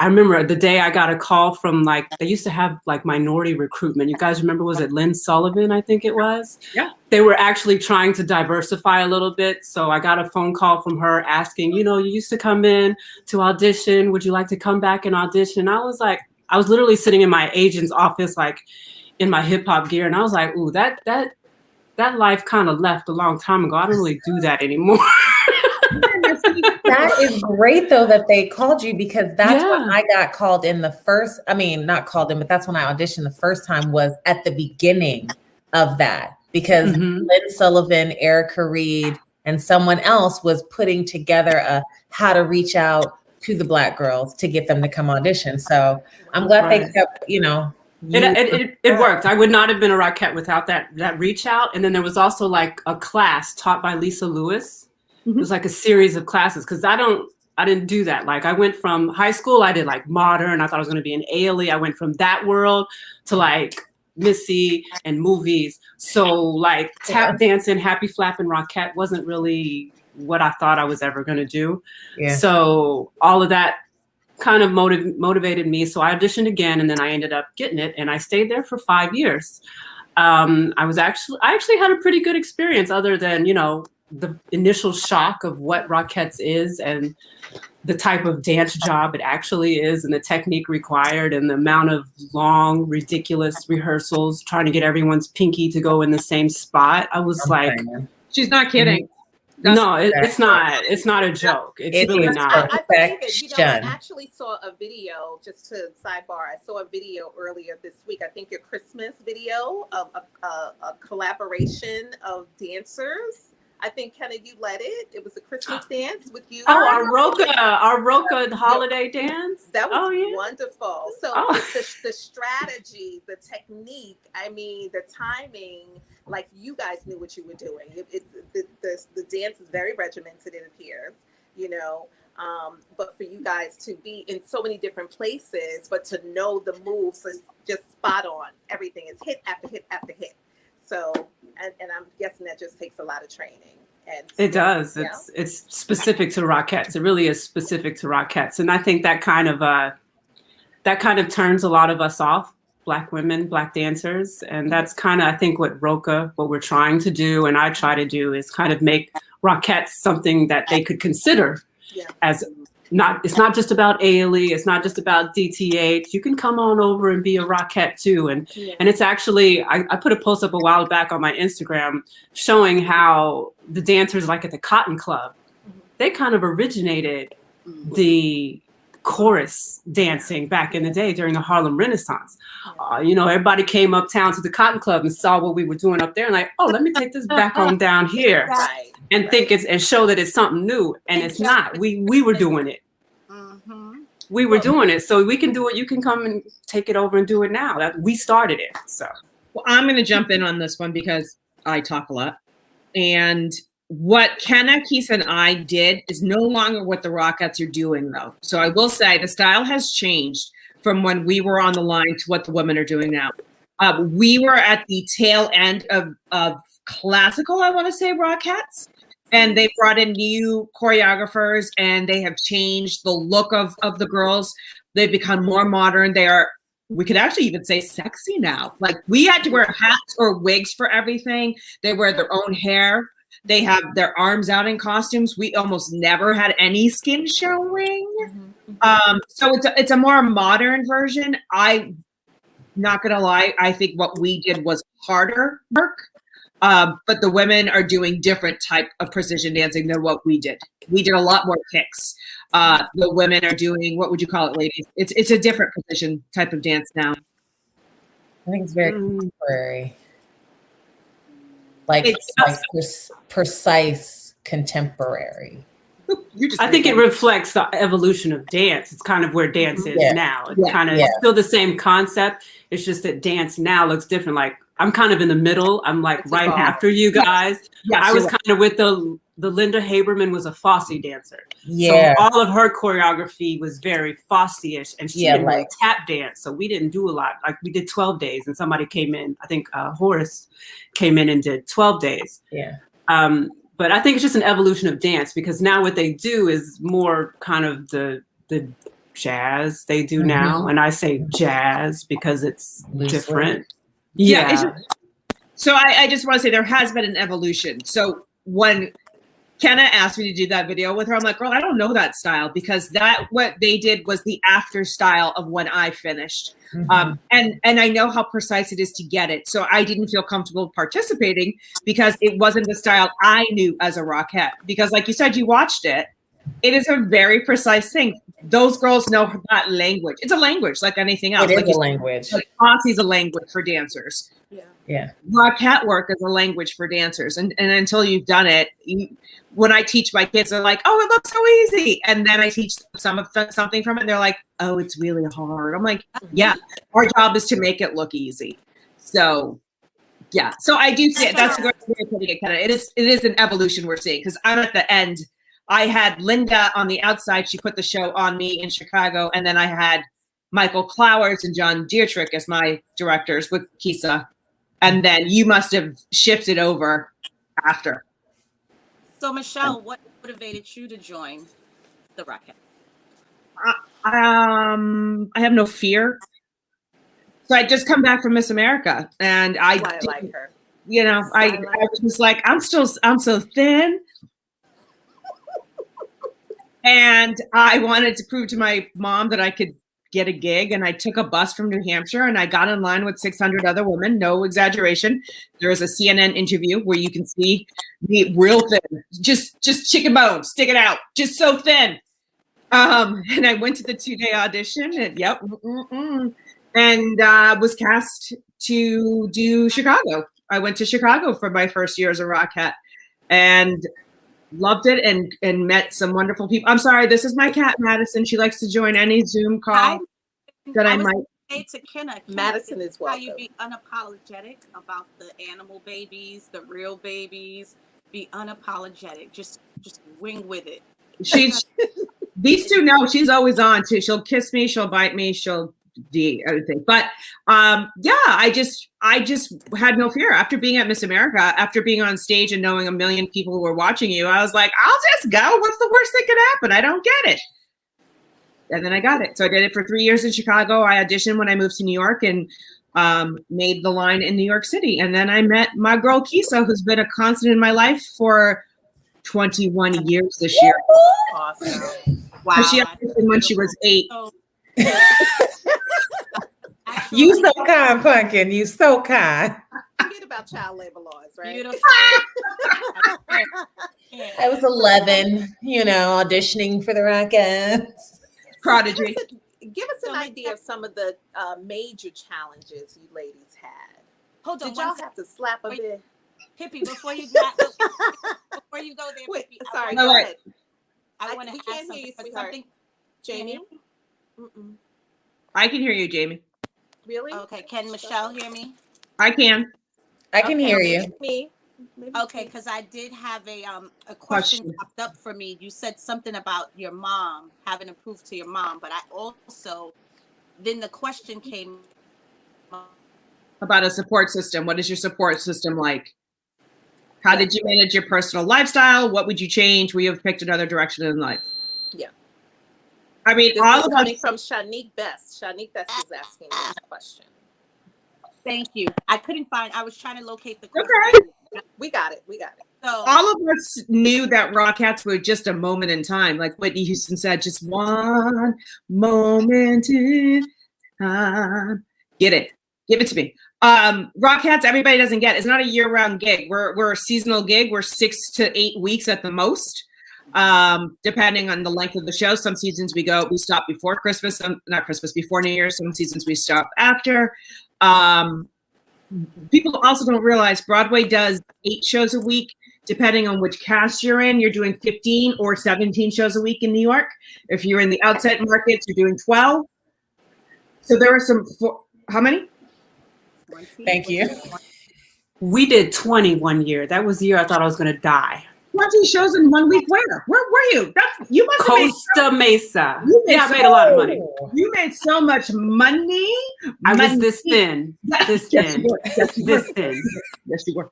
E: I remember the day I got a call from they used to have minority recruitment. You guys remember, was it Lynn Sullivan? I think it was. Yeah. They were actually trying to diversify a little bit. So I got a phone call from her asking, you used to come in to audition. Would you like to come back and audition? And I was literally sitting in my agent's office, in my hip hop gear. And I was like, ooh, that life kind of left a long time ago. I don't really do that anymore.
F: That is great though that they called you, because that's when I got called in the first, not called in, but that's when I auditioned the first time, was at the beginning of that, because Lynn Sullivan, Erica Reed, and someone else was putting together a how to reach out to the Black girls to get them to come audition. So I'm glad they kept,
E: It worked. I would not have been a Rockette without that reach out. And then there was also a class taught by Lisa Lewis. It was a series of classes, because I didn't do that. I went from high school, I did modern. I thought I was going to be an Ailey. I went from that world to Missy and movies. So tap dancing, happy flapping, Rockette wasn't really what I thought I was ever going to do. Yeah. So all of that kind of motivated me. So I auditioned again, and then I ended up getting it, and I stayed there for 5 years. I actually had a pretty good experience, other than, the initial shock of what Rockettes is and the type of dance job it actually is, and the technique required, and the amount of long, ridiculous rehearsals trying to get everyone's pinky to go in the same spot. I was
D: she's not kidding.
E: No, it's not. It's not a joke. It's really not.
B: I believe it. You know, I actually saw a video, just to sidebar, I saw a video earlier this week. I think your Christmas video of a collaboration of dancers. I think, Kenna, you led it. It was a Christmas dance with you.
E: Oh, our Roca holiday dance.
B: That was wonderful. So the strategy, the technique, I mean, the timing, like you guys knew what you were doing. The dance is very regimented, it appears, you know. But for you guys to be in so many different places, but to know the moves is just spot on. Everything is hit after hit after hit. So, and I'm guessing that just takes a lot of training. And
E: it does. It's specific to Rockettes. It really is specific to Rockettes. And I think that kind of turns a lot of us off, Black women, Black dancers. And that's kind of, I think, what we're trying to do, and I try to do, is kind of make Rockettes something that they could consider as it's not just about ALE, it's not just about DTH. You can come on over and be a Rockette too. And it's actually, I put a post up a while back on my Instagram showing how the dancers, like at the Cotton Club, they kind of originated the chorus dancing back in the day during the Harlem Renaissance. You know, everybody came uptown to the Cotton Club and saw what we were doing up there and like, oh, let me take this back on down here. And think and show that it's something new, and it's not. We were doing it. We were doing it, so we can do it. You can come and take it over and do it now. That we started it. So,
D: well, I'm going to jump in on this one because I talk a lot, and what Kenna, Keisa, and I did is no longer what the Rockettes are doing, though. So I will say the style has changed from when we were on the line to what the women are doing now. We were at the tail end of classical, I want to say, Rockettes. And they brought in new choreographers, and they have changed the look of the girls. They've become more modern. We could actually even say sexy now. Like, we had to wear hats or wigs for everything. They wear their own hair. They have their arms out in costumes. We almost never had any skin showing. So it's a more modern version. I'm not gonna lie. I think what we did was harder work. But the women are doing different type of precision dancing than what we did. We did a lot more kicks. The women are doing, what would you call it, ladies? It's a different precision type of dance now.
F: I think it's very contemporary. Like precise contemporary.
E: I think it reflects the evolution of dance. It's kind of where dance is now. It's kind of still the same concept. It's just that dance now looks different. Like, I'm kind of in the middle. I'm like right after you guys. I was kind of with the Linda Haberman was a Fosse dancer. So all of her choreography was very Fosse-ish, and she didn't really tap dance. So we didn't do a lot. Like, we did 12 days, and somebody came in. I think Horace came in and did 12 days. But I think it's just an evolution of dance, because now what they do is more kind of the jazz they do now. And I say jazz because it's different.
D: So I just want to say there has been an evolution. So when Kenna asked me to do that video with her, I'm like, girl, I don't know that style, because what they did was the after style of when I finished. And I know how precise it is to get it. So I didn't feel comfortable participating because it wasn't the style I knew as a Rockette. Because like you said, you watched it. It is a very precise thing. Those girls know that language. It's a language like anything else.
F: It is a language.
D: Like, Fosse is a language for dancers. Rockette work is a language for dancers. And until you've done it, when I teach my kids, they're like, oh, it looks so easy. And then I teach something from it, and they're like, oh, it's really hard. I'm like, yeah, our job is to make it look easy. So, yeah. So I do see it. That's a great way of putting it, Kenna. It is an evolution we're seeing, because I'm at the end. I had Linda on the outside. She put the show on me in Chicago. And then I had Michael Clowers and John Dietrich as my directors with Keisa. And then you must have shifted over after.
C: So, Michelle, what motivated you to join the Rockette?
D: I have no fear. So I just come back from Miss America, and I
B: like her.
D: You know, I was just like, I'm so thin. And I wanted to prove to my mom that I could get a gig, and I took a bus from New Hampshire, and I got in line with 600 other women. No exaggeration. There was a CNN interview where you can see me real thin, just chicken bones, stick it out, just so thin. And I went to the 2-day audition, and and was cast to do Chicago. I went to Chicago for my first year as a Rockette, and loved it, and met some wonderful people. I'm sorry, this is my cat, Madison. She likes to join any Zoom call that I might.
C: Say to Kenna,
B: Madison is welcome.
C: How you be unapologetic about the animal babies, the real babies. Be unapologetic. Just wing with it.
D: She's these two know she's always on too. She'll kiss me, she'll bite me, she'll everything. But yeah, I just had no fear after being at Miss America, after being on stage and knowing 1 million people who were watching you. I was like, I'll just go. What's the worst that could happen? I don't get it. And then I got it. So I did it for 3 years in Chicago. I auditioned when I moved to New York, and made the line in New York City. And then I met my girl Keisa, who's been a constant in my life for 21 years this year.
B: Awesome.
C: Wow.
D: She auditioned when she was 8.
F: You so kind, Pumpkin. You so kind.
B: Forget about child labor laws, right?
C: Beautiful.
F: I was 11, auditioning for the Rockettes.
D: Prodigy.
B: Give us an idea of some of the major challenges you ladies had.
C: Hold on.
B: Did y'all have to slap a bit?
C: Hippie, before you go there,
B: Wait,
C: Hippie,
B: sorry,
D: go
B: ahead.
C: I want to
B: we
C: ask
B: can't hear you, sweetheart.
C: something.
B: Jamie?
D: I can hear you, Jamie.
B: Really?
C: Okay, can Michelle hear me?
D: I can.
F: I can hear you.
B: Me.
C: Okay, because I did have a question popped up for me. You said something about your mom, having to prove to your mom, but I also, then the question came
D: About a support system. What is your support system like? How did you manage your personal lifestyle? What would you change? Would you have picked another direction in life?
B: Yeah.
D: I mean,
B: This
D: all
B: is
D: of
B: coming
D: us.
B: from Shanique Best. Shanique Best is asking this question.
C: Thank you. I couldn't find, I was trying to locate the question.
D: Okay.
B: We got it.
C: So
D: All of us knew that Rockettes were just a moment in time. Like Whitney Houston said, just one moment in time. Get it. Give it to me. Rockettes, everybody doesn't get. It's not a year-round gig. We're a seasonal gig. We're 6 to 8 weeks at the most, depending on the length of the show. Some seasons we stop before Christmas, before New Year's. Some seasons we stop after. People also don't realize Broadway does 8 shows a week. Depending on which cast you're in, you're doing 15 or 17 shows a week in New York. If you're in the outside markets, you're doing 12. So there are how many?
F: Thank you.
E: We did 20 one year. That was the year I thought I was going to die.
D: 20 shows in 1 week. Where were you? You must have
E: Costa Mesa.
D: Yeah,
E: I made a lot of money.
D: You made so much money.
E: I was this thin. This thin. This thin.
D: Yes, you were.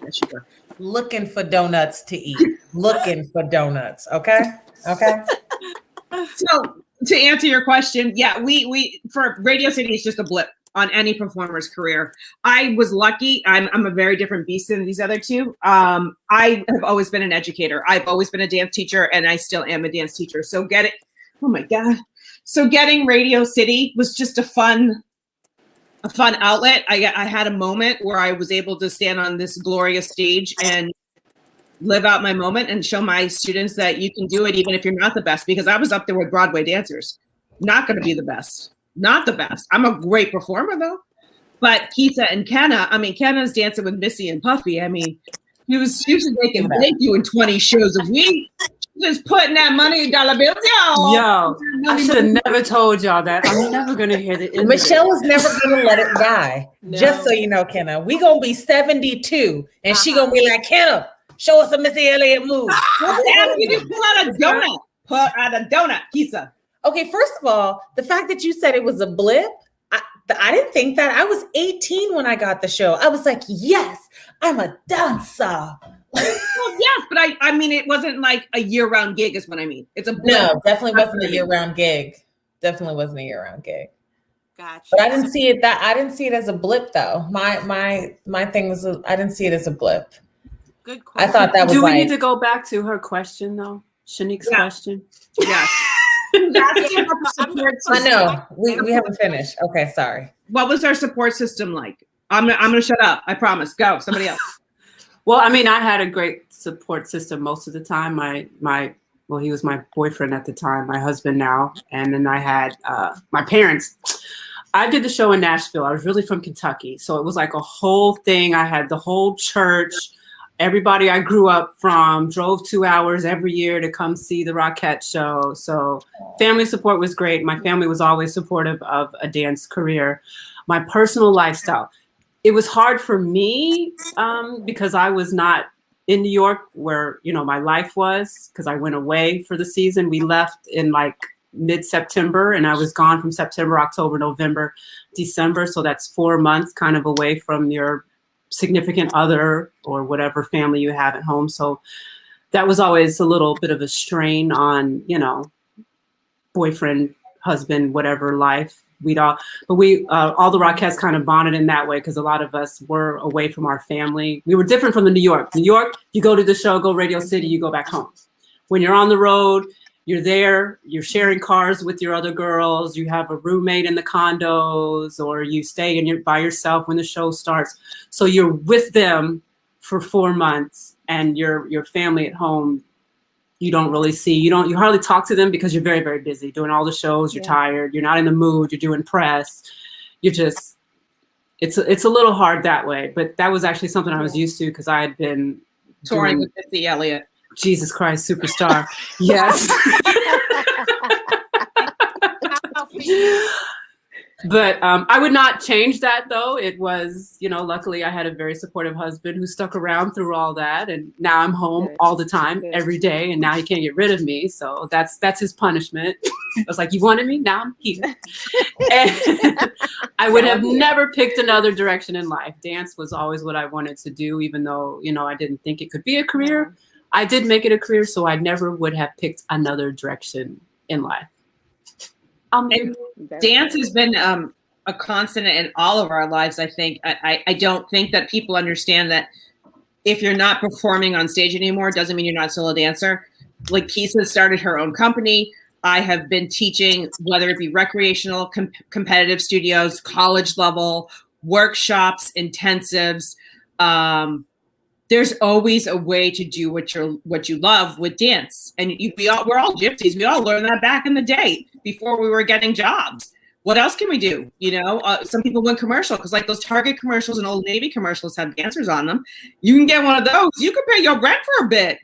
D: Yes, you were.
F: Looking for donuts to eat. Looking for donuts. Okay.
D: So to answer your question, yeah, we for Radio City, it's just a blip on any performer's career. I was lucky. I'm a very different beast than these other two. I have always been an educator. I've always been a dance teacher, and I still am a dance teacher. So getting Radio City was just a fun outlet. I had a moment where I was able to stand on this glorious stage and live out my moment and show my students that you can do it even if you're not the best, because I was up there with Broadway dancers. Not going to be the best. Not the best. I'm a great performer though. But Keisa and Kenna, Kenna's dancing with Missy and Puffy. She was making thank you in 20 shows a week. Just putting that money in dollar bills,
E: Yo, I should have never told y'all that. I'm never gonna hear the end.
F: Michelle is never gonna let it die.
B: No.
F: Just so you know, Kenna, we gonna be 72, and she gonna be like, Kenna, show us a Missy Elliott move.
D: You just pull out a donut. Pull out a donut, Keisa.
F: Okay, first of all, the fact that you said it was a blip, I didn't think that. I was 18 when I got the show. I was like, yes, I'm a dancer.
D: Well, yes, but I mean, it wasn't like a year-round gig is what I mean. It's a blip.
F: No, definitely wasn't a year-round gig. Definitely wasn't a year-round gig.
C: Gotcha.
F: But I didn't see it as a blip though. My thing was I didn't see it as a blip.
C: Good question.
F: I thought that was
E: Do we need to go back to her question though? Shanique's question?
D: Yeah. Asking about the support
F: I
D: system.
F: know we haven't finished. Okay, sorry.
D: What was our support system like? I'm gonna shut up. I promise. Go. Somebody else.
E: Well, I mean, I had a great support system most of the time. Well, he was my boyfriend at the time, my husband now, and then I had my parents. I did the show in Nashville. I was really from Kentucky, so it was like a whole thing. I had the whole church. Everybody I grew up from drove 2 hours every year to come see the Rockette show. So family support was great. My family was always supportive of a dance career. My personal lifestyle, it was hard for me because I was not in New York where, you know, my life was, because I went away for the season. We left in like mid-September and I was gone from September, October, November, December. So that's 4 months kind of away from your significant other or whatever family you have at home. So that was always a little bit of a strain on, you know, boyfriend, husband, whatever life. All the Rockettes kind of bonded in that way because a lot of us were away from our family. We were different from the New York. New York, you go to the show, go Radio City, you go back home. When you're on the road, you're there, you're sharing cars with your other girls, you have a roommate in the condos, or you stay by yourself when the show starts. So you're with them for 4 months and your family at home, you don't really see, you hardly talk to them because you're very, very busy doing all the shows, you're tired, you're not in the mood, you're doing press. It's a little hard that way, but that was actually something I was used to because I had been
D: touring with Missy Elliott.
E: Jesus Christ, superstar. Yes. But I would not change that though. It was, you know, luckily I had a very supportive husband who stuck around through all that. And now I'm home all the time, every day. And now he can't get rid of me. So that's his punishment. I was like, you wanted me? Now I'm here. And I would have never picked another direction in life. Dance was always what I wanted to do, even though, you know, I didn't think it could be a career. I did make it a career, so I never would have picked another direction in life.
D: Dance has been a constant in all of our lives, I think. I don't think that people understand that if you're not performing on stage anymore, it doesn't mean you're not still a dancer. Like Keisa started her own company. I have been teaching, whether it be recreational, competitive studios, college level, workshops, intensives. There's always a way to do what you love with dance. And we're all gypsies. We all learned that back in the day before we were getting jobs. What else can we do? You know, some people went commercial because like those Target commercials and Old Navy commercials have dancers on them. You can get one of those. You can pay your rent for a bit.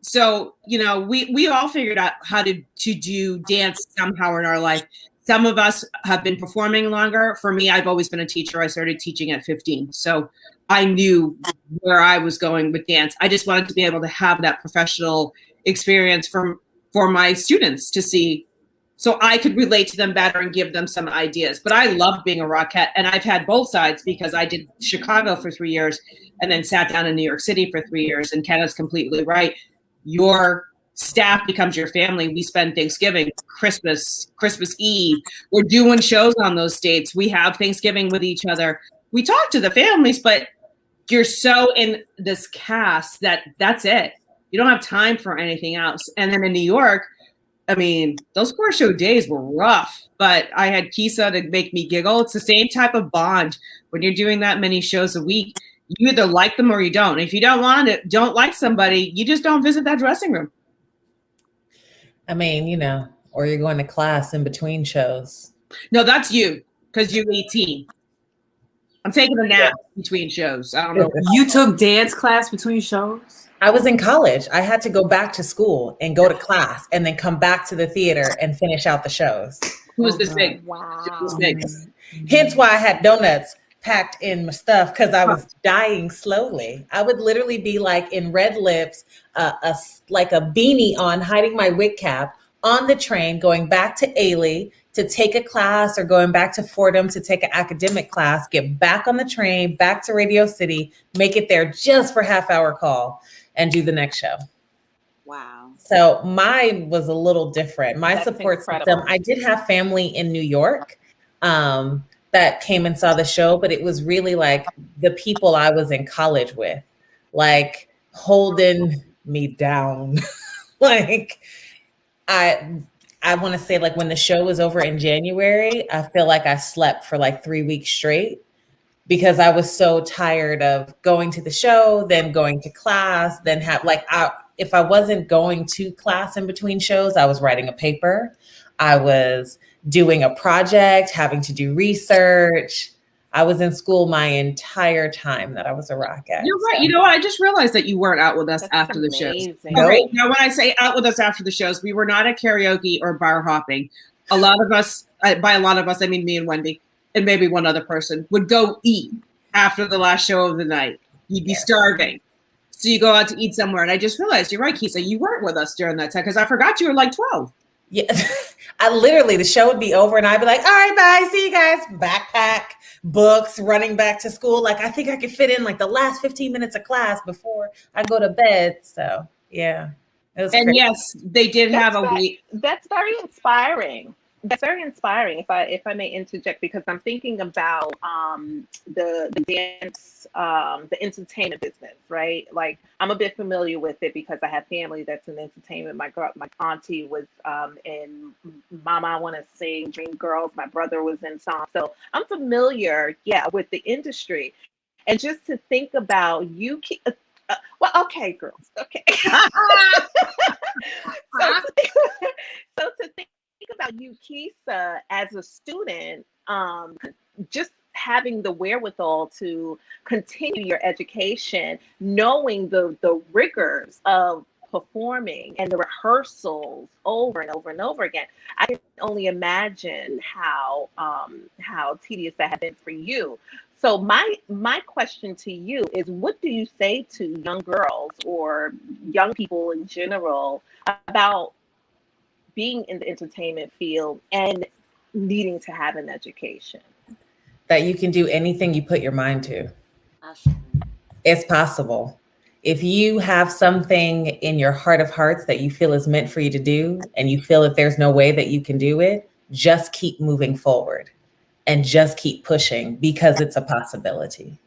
D: So, you know, we all figured out how to do dance somehow in our life. Some of us have been performing longer. For me, I've always been a teacher. I started teaching at 15. So I knew where I was going with dance. I just wanted to be able to have that professional experience for my students to see, so I could relate to them better and give them some ideas. But I love being a Rockette, and I've had both sides because I did Chicago for 3 years and then sat down in New York City for 3 years. And Kenna's completely right. Your staff becomes your family. We spend Thanksgiving, Christmas Eve. We're doing shows on those dates. We have Thanksgiving with each other. We talk to the families, but you're so in this cast that's it. You don't have time for anything else. And then in New York, I mean, those core show days were rough, but I had Keisa to make me giggle. It's the same type of bond when you're doing that many shows a week. You either like them or you don't. If you don't like somebody, you just don't visit that dressing room.
F: I mean, you know, or you're going to class in between shows.
D: No, that's you because you're 18. I'm taking a nap between shows. I don't know.
E: You took dance class between shows?
F: I was in college. I had to go back to school and go to class and then come back to the theater and finish out the shows.
D: Who was this big?
B: Wow.
D: This big.
F: Hence why I had donuts packed in my stuff because I was dying slowly. I would literally be like in red lips, like a beanie on, hiding my wig cap on the train, going back to Ailey to take a class or going back to Fordham to take an academic class, get back on the train, back to Radio City, make it there just for half-hour call and do the next show.
C: Wow.
F: So mine was a little different. My
B: That's
F: support
B: incredible.
F: system, I did have family in New York that came and saw the show, but it was really like the people I was in college with, like holding me down. Like I want to say, like, when the show was over in January, I feel like I slept for like 3 weeks straight because I was so tired of going to the show, then going to class, then if I wasn't going to class in between shows, I was writing a paper. I was doing a project, having to do research. I was in school my entire time that I was a Rockette.
D: You're right. You know what? I just realized that you weren't out with us after the shows.
F: Nope.
D: All right. Now, when I say out with us after the shows, we were not at karaoke or bar hopping. A lot of us, by a lot of us, I mean me and Wendy, and maybe one other person, would go eat after the last show of the night. You'd be starving. So you go out to eat somewhere. And I just realized, you're right, Keisa, you weren't with us during that time because I forgot you were like 12.
F: Yeah, the show would be over and I'd be like, all right, bye, see you guys. Backpack, books, running back to school. Like, I think I could fit in like the last 15 minutes of class before I go to bed. So yeah.
D: And crazy. Yes, they did have a week.
B: That's very inspiring. That's very inspiring, if I may interject, because I'm thinking about the dance, the entertainment business, right? Like, I'm a bit familiar with it because I have family that's in entertainment. My auntie was in Mama I Want to Sing, Dream Girls. My brother was in song. So I'm familiar, with the industry. And just to think about you, well, okay, girls, okay. So to think about you, Keisa, as a student, just having the wherewithal to continue your education, knowing the rigors of performing and the rehearsals over and over and over again. I can only imagine how tedious that had been for you. So my question to you is, what do you say to young girls or young people in general about being in the entertainment field and needing to have an education?
F: That you can do anything you put your mind to. It's possible. If you have something in your heart of hearts that you feel is meant for you to do, and you feel that there's no way that you can do it, just keep moving forward and just keep pushing because it's a possibility.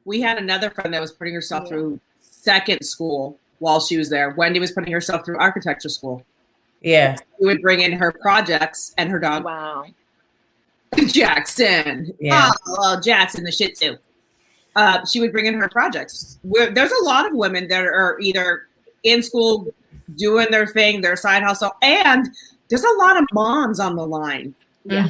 D: We had another friend that was putting herself through second school while she was there. Wendy was putting herself through architecture school.
F: Yeah.
D: She would bring in her projects and her dog.
B: Wow.
D: Jackson.
F: Yeah.
D: Oh, Jackson, the Shih Tzu. She would bring in her projects. There's a lot of women that are either in school doing their thing, their side hustle, and there's a lot of moms on the line.
B: Yeah.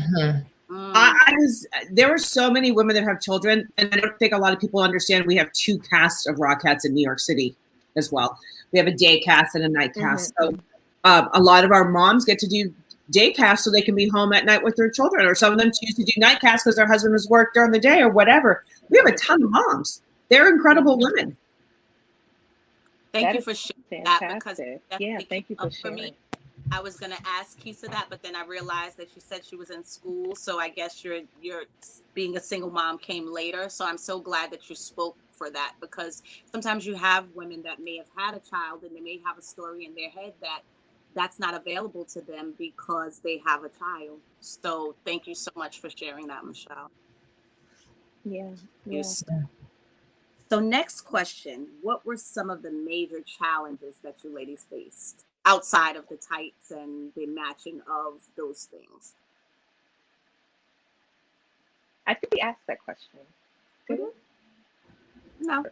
F: Mm-hmm.
D: There were so many women that have children, and I don't think a lot of people understand we have two casts of Rockettes in New York City as well. We have a day cast and a night cast. So a lot of our moms get to do day cast so they can be home at night with their children, or some of them choose to do night cast because their husband was work during the day or whatever. We have a ton of moms. They're incredible women.
C: Thank you for sharing that, because
B: thank you for sharing.
C: For me, I was going to ask Keisa that, but then I realized that she said she was in school. So I guess your being a single mom came later. So I'm so glad that you spoke for that, because sometimes you have women that may have had a child and they may have a story in their head that's not available to them because they have a child. So thank you so much for sharing that, Michelle.
B: Yeah.
C: So next question, what were some of the major challenges that you ladies faced outside of the tights and the matching of those things?
B: I think we asked that question.
C: No.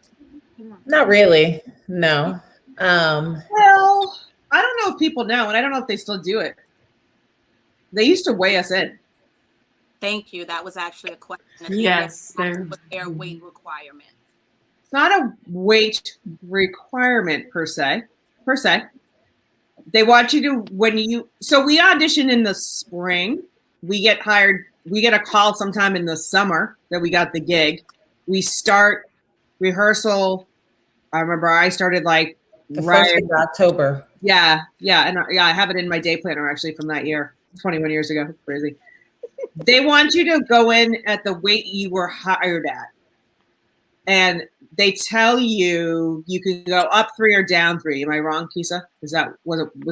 F: Not really. No.
D: Well, I don't know if people know, and I don't know if they still do it. They used to weigh us in.
C: Thank you. That was actually a question.
E: Yes.
C: Their weight requirement.
D: It's not a weight requirement per se. They want you to, so we audition in the spring. We get hired. We get a call sometime in the summer that we got the gig. We start rehearsal. I remember I started like
F: the first of October.
D: Yeah. And I have it in my day planner actually from that year, 21 years ago. It's crazy. They want you to go in at the weight you were hired at. And they tell you can go up 3 or down 3. Am I wrong, Keisa? Was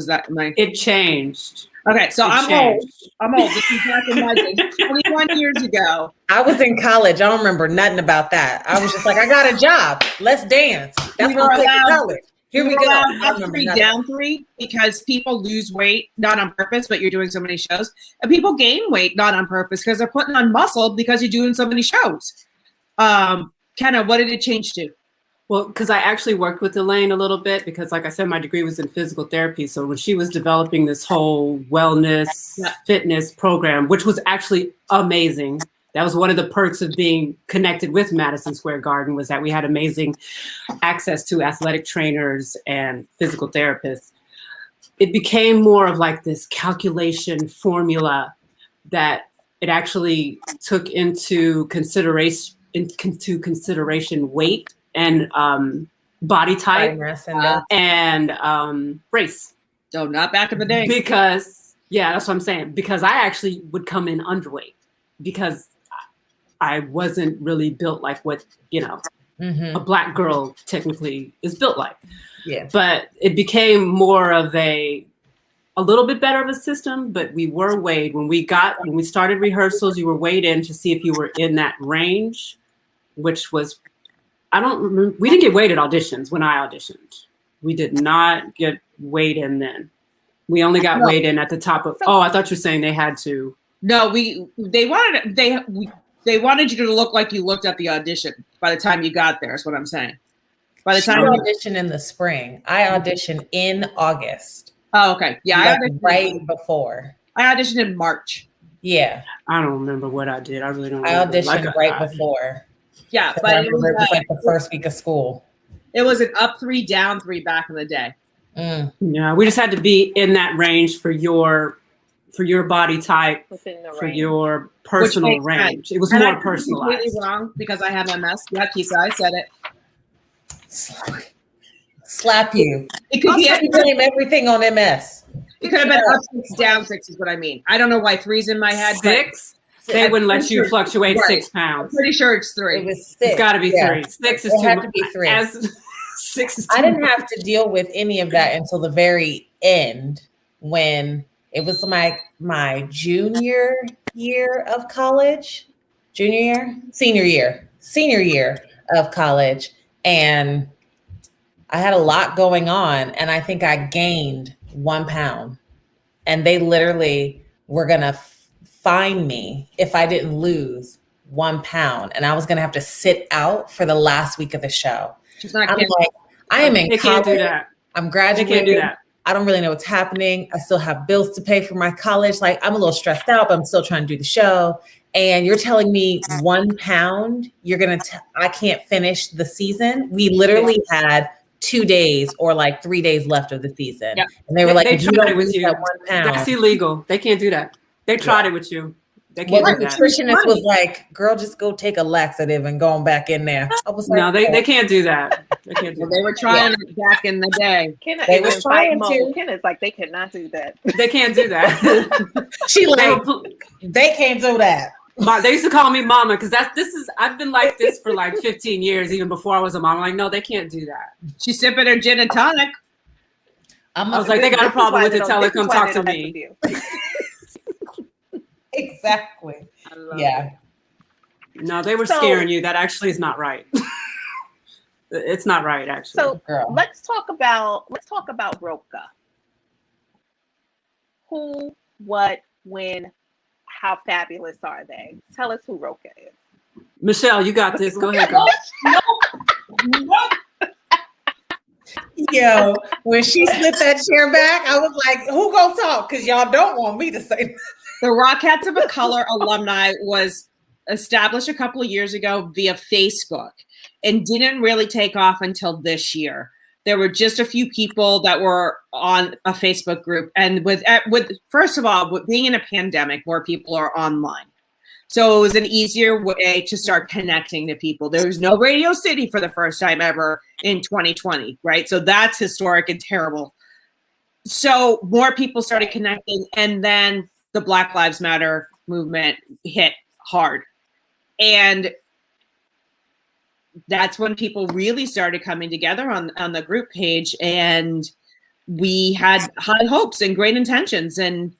D: that my?
E: It changed.
D: Okay, so I'm old. This is back in my day, 21 years ago.
F: I was in college. I don't remember nothing about that. I was just like, I got a job. Let's dance. That's what I was in college. Here we
D: You're
F: go.
D: allowed
F: I
D: up
F: remember
D: 3,
F: that.
D: down 3, because people lose weight, not on purpose, but you're doing so many shows. And people gain weight, not on purpose, because they're putting on muscle because you're doing so many shows. Kenna, what did it change to?
E: Well, because I actually worked with Elaine a little bit because, like I said, my degree was in physical therapy. So when she was developing this whole wellness fitness program, which was actually amazing, that was one of the perks of being connected with Madison Square Garden, was that we had amazing access to athletic trainers and physical therapists. It became more of like this calculation formula that it actually took into consideration weight and body type and race.
D: So not back in the day.
E: Because, yeah, that's what I'm saying. Because I actually would come in underweight because I wasn't really built like what, you know, a Black girl technically is built like.
F: Yeah.
E: But it became more of a little bit better of a system, but we were weighed. When we started rehearsals, you were weighed in to see if you were in that range, which was, I don't remember, we didn't get weighed at auditions when I auditioned. We did not get weighed in then. We only got weighed in at the top of, I thought you were saying they had to.
D: No, they wanted you to look like you looked at the audition by the time you got there, is what I'm saying. By the time
F: you auditioned in the spring, I auditioned in August.
D: Oh, okay. Yeah,
F: I auditioned right before.
D: I auditioned in March.
F: Yeah.
E: I don't remember what I did. I really don't.
F: I auditioned right before.
D: Yeah, but it was
F: like the first week of school.
D: It was an up 3, down 3 back in the day.
E: Yeah, we just had to be in that range for your body type, for your personal range. It was more personalized.
D: Completely wrong because I have MS. Yeah, Keisa, I said it.
F: Slap you.
D: It could be
F: blame everything on MS.
D: It could have been up 6, down 6 is what I mean. I don't know why 3's in my head.
E: 6? They wouldn't let you fluctuate 6 pounds.
D: I'm pretty sure it's 3.
F: It was 6.
E: It's got to be 3. 6 is too much.
F: It had to be 3.
E: 6 is too
F: I didn't have to deal with any of that until the very end, when it was my junior year of college. Senior year of college. And I had a lot going on, and I think I gained 1 pound. And they literally were going to fine me if I didn't lose 1 pound. And I was going to have to sit out for the last week of the show. I'm like, I am in college.
E: Can't do that.
F: I'm graduating.
E: They can't do that.
F: I don't really know what's happening. I still have bills to pay for my college. Like, I'm a little stressed out, but I'm still trying to do the show. And you're telling me 1 pound, I can't finish the season. We literally had 2 days or like 3 days left of the season. Yep. And they were like, if you don't lose that 1 pound.
E: That's illegal. They can't do that. They tried it with you. They can't do that.
F: The nutritionist was like, girl, just go take a laxative and go back in there. I was like,
E: no, they can't do that. They can't do that.
D: They were trying it back in the day.
B: Kenna
F: they were trying to.
B: Kenna's like, they cannot do that.
E: They can't do that.
F: She like, they can't do that.
E: They used to call me mama because I've been like this for like 15 years, even before I was a mom. I'm like, no, they can't do that.
D: She's sipping her gin and tonic.
E: I was like, they got a problem with it. Tell her, come talk to me.
F: Exactly. Yeah.
E: No, they were scaring you. That actually is not right. It's not right, actually.
B: So let's talk about Roka. Who, what, when, how fabulous are they? Tell us who Roka is.
E: Michelle, you got this. Go ahead, girl.
F: Yo, when she slipped that chair back, I was like, who gonna talk? Because y'all don't want me to say.
D: The Rockettes of a Color alumni was established a couple of years ago via Facebook and didn't really take off until this year. There were just a few people that were on a Facebook group. And with first of all, with being in a pandemic, more people are online. So it was an easier way to start connecting to people. There was no Radio City for the first time ever in 2020, right? So that's historic and terrible. So more people started connecting, and then the Black Lives Matter movement hit hard. And that's when people really started coming together on the group page, and we had high hopes and great intentions, and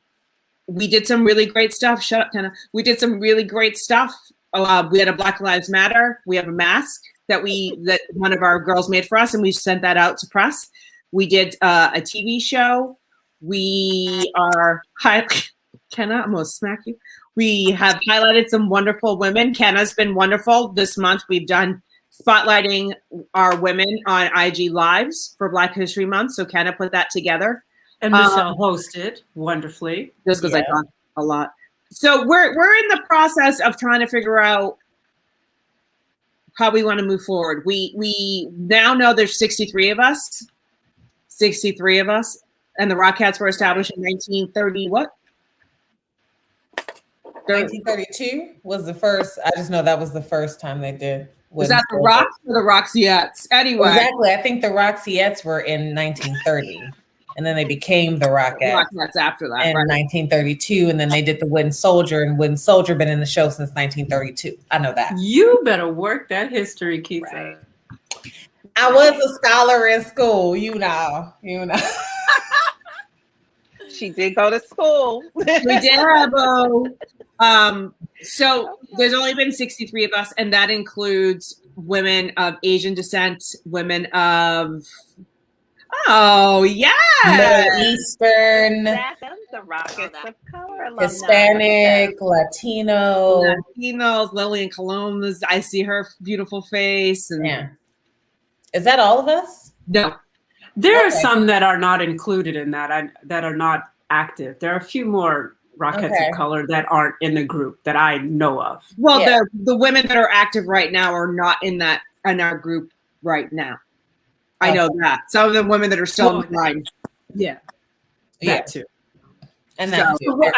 D: we did some really great stuff. Shut up, Kenna. We did some really great stuff we had a Black Lives Matter. We have a mask that one of our girls made for us, and we sent that out to press. We did a TV show. We are Kenna, I'm gonna smack you. We have highlighted some wonderful women. Kenna's been wonderful this month. We've done spotlighting our women on IG Lives for Black History Month. So Kenna put that together.
E: And Michelle hosted wonderfully.
D: Just because I talked a lot. So we're in the process of trying to figure out how we want to move forward. We now know there's 63 of us. 63 of us. And the Rockettes were established in 1930, what?
F: 1932 was the first. I just know that was the first time they did.
D: Was that the Rocks or the Roxyettes? Anyway.
F: Exactly. I think the Roxyettes were in 1930. And then they became the Rockettes.
D: Rockettes after that.
F: In 1932. And then they did the Wooden Soldier. And Wooden Soldier been in the show since 1932. I know that.
E: You better work that history, Keisa.
B: Right.
F: I was a scholar in school, you know.
B: She did go to school.
D: We did, so there's only been 63 of us, and that includes women of Asian descent, women of Middle
F: Eastern,
B: the Rockets of Color alumni.
F: Hispanic, Latinos,
D: Lillian Colon. I see her beautiful face. And
F: yeah. Is that all of us?
D: No.
E: There are some that are not included in that, that are not active. There are a few more Rockettes of Color that aren't in the group that I know of.
D: Well, the women that are active right now are not in our group right now. I know that. Some of the women that are still in line.
E: Yeah. That too.
F: And
E: I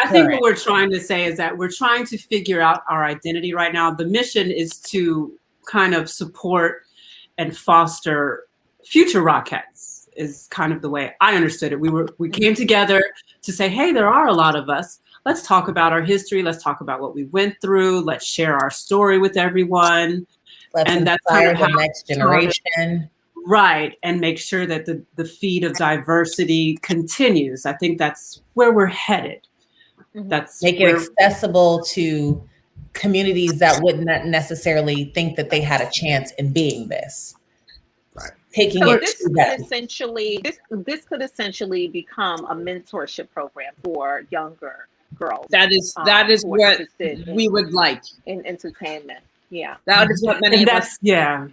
E: think what we're trying to say is that we're trying to figure out our identity right now. The mission is to kind of support and foster future Rockettes, is kind of the way I understood it. We came together to say, hey, there are a lot of us. Let's talk about our history. Let's talk about what we went through. Let's share our story with everyone.
F: Let's inspire the next generation.
E: Right. And make sure that the feed of diversity continues. I think that's where we're headed. That's
F: make it accessible to communities that would not necessarily think that they had a chance in being this.
D: Right.
F: Taking
B: so
F: it
B: this
F: to
B: could
F: them.
B: this could essentially become a mentorship program for younger girls.
D: That is what we would like
B: in entertainment. Yeah.
D: That is what many of us.
E: Yeah.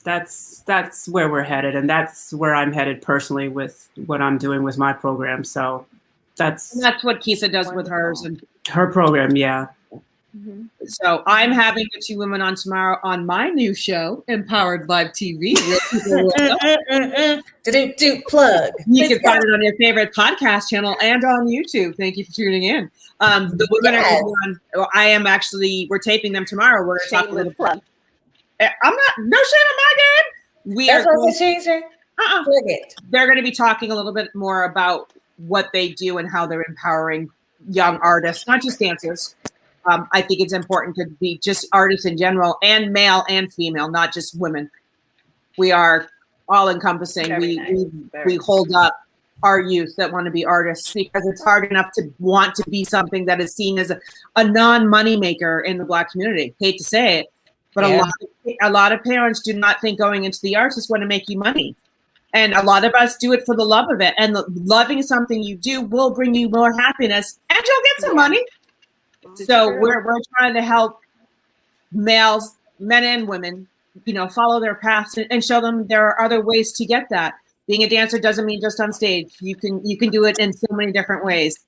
E: That's where we're headed, and that's where I'm headed personally with what I'm doing with my program. So that's
D: what Keisa does with hers and
E: her program. Yeah.
D: Mm-hmm. So I'm having the two women on tomorrow on my new show, Empowered Live TV.
F: Plug.
D: You can find it on your favorite podcast channel and on YouTube. Thank you for tuning in. The women are on. We're taping them tomorrow. We're talking a little plug. I'm not. No shit on my game.
F: They're
D: going to be talking a little bit more about what they do and how they're empowering young artists, not just dancers. I think it's important to be just artists in general, and male and female, not just women. We are all encompassing. We hold up our youth that want to be artists, because it's hard enough to want to be something that is seen as a non-money maker in the Black community. Hate to say it, but a lot of parents do not think going into the arts is going to make you money. And a lot of us do it for the love of it. And loving something you do will bring you more happiness, and you'll get some money. So we're trying to help males, men and women, follow their paths and show them there are other ways to get that. Being a dancer doesn't mean just on stage. You can do it in so many different ways.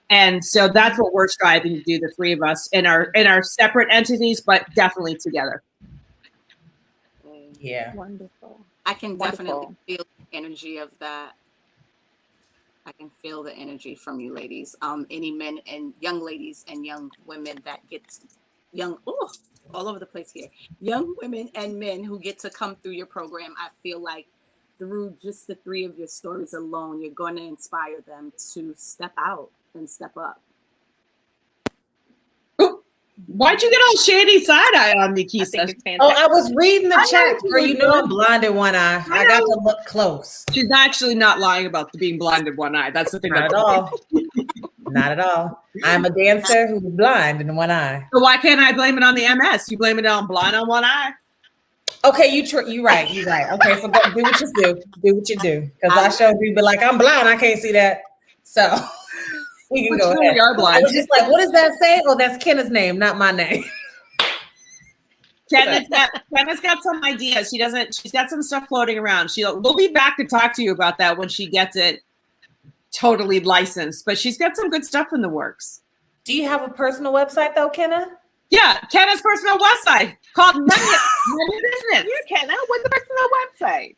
D: And so that's what we're striving to do, the three of us, in our separate entities, but definitely together.
F: Yeah.
B: Wonderful.
C: I can definitely feel the energy of that. I can feel the energy from you ladies. Any men and young ladies and young women that gets all over the place here. Young women and men who get to come through your program. I feel like through just the three of your stories alone, you're going to inspire them to step out and step up.
D: Why'd you get all shady side eye on me, Keisa?
F: I was reading the chat. Girl, I'm blind in one eye. I got to look close.
D: She's actually not lying about being blind in one eye. That's the thing.
F: Not at all. Not at all. I'm a dancer who's blind in one eye.
D: So why can't I blame it on the MS? You blame it on blind on one eye?
F: Okay, you're right. Okay, so do what you do. Do what you do. Because I showed you, but like, I'm blind. I can't see that. So we can go ahead.
D: Are blind.
F: I was just like, what does that say? Oh, that's Kenna's name, not my name.
D: Kenna's got some ideas. She's got some stuff floating around. We'll be back to talk to you about that when she gets it totally licensed. But she's got some good stuff in the works.
F: Do you have a personal website though, Kenna?
D: Yeah, Kenna's personal website called Money Business.
B: You, Kenna, what's the personal website?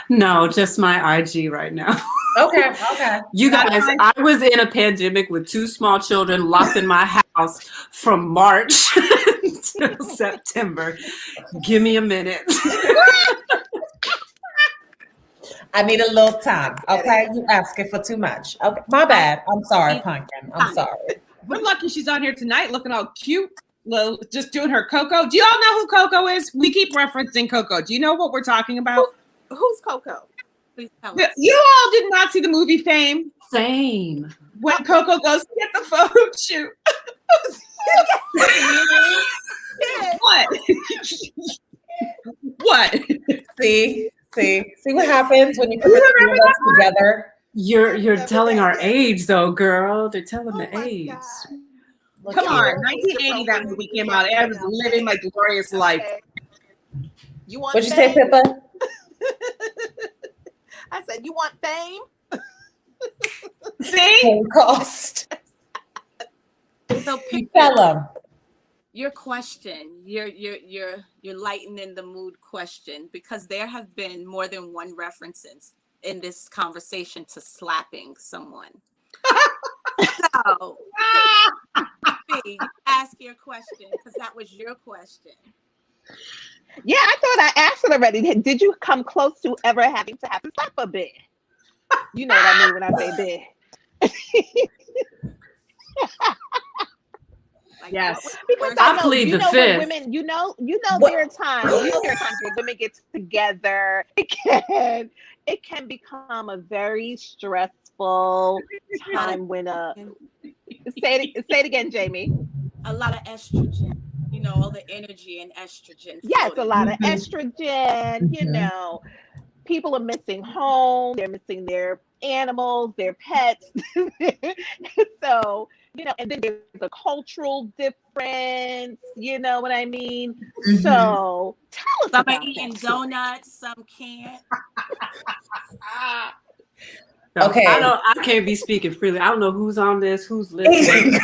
E: No, just my IG right now.
F: Okay.
E: You guys, I was in a pandemic with 2 small children locked in my house from March till September. Give me a minute.
F: I need a little time. Okay, you asking for too much. Okay, my bad. I'm sorry, Pumpkin. I'm sorry.
D: We're lucky she's on here tonight looking all cute, just doing her Coco. Do you all know who Coco is? We keep referencing Coco. Do you know what we're talking about?
B: Who's Coco?
C: Please tell us.
D: You all did not see the movie Fame
E: Same.
D: when Coco goes to get the photo shoot. What? What?
F: See what happens when you put the two of us together.
E: You're telling our age though, girl. They're telling the age.
D: Come on, 1980 that movie came out. I was living my glorious life.
B: You want
F: What'd you
B: fame?
F: say, Pippa?
B: I said, you want fame?
D: See?
F: Full cost.
C: So
F: You tell them.
C: your question, you're lightening the mood question, because there have been more than one references in this conversation to slapping someone. So you ask your question, because that was your question.
B: Yeah, I thought I asked it already. Did you come close to ever having to have to slap a bit? You know what I mean when I say bit.
C: Like,
D: Yes.
B: Because
E: I
B: I know,
E: plead
B: you
E: the
B: know,
E: fifth.
B: when women, there are times, when women get together, it can become a very stressful time when say it again, Jamie.
C: a lot of estrogen, all the energy and estrogen.
B: Yes, a
C: floating.
B: lot of estrogen, people are missing home, they're missing their animals, their pets. So, and then there's a cultural difference, you know what I mean? So tell us
C: Some
B: about
C: are eating
B: that.
C: donuts, some can't.
E: No,
F: Okay.
E: I can't be speaking freely. I don't know who's on this, who's listening.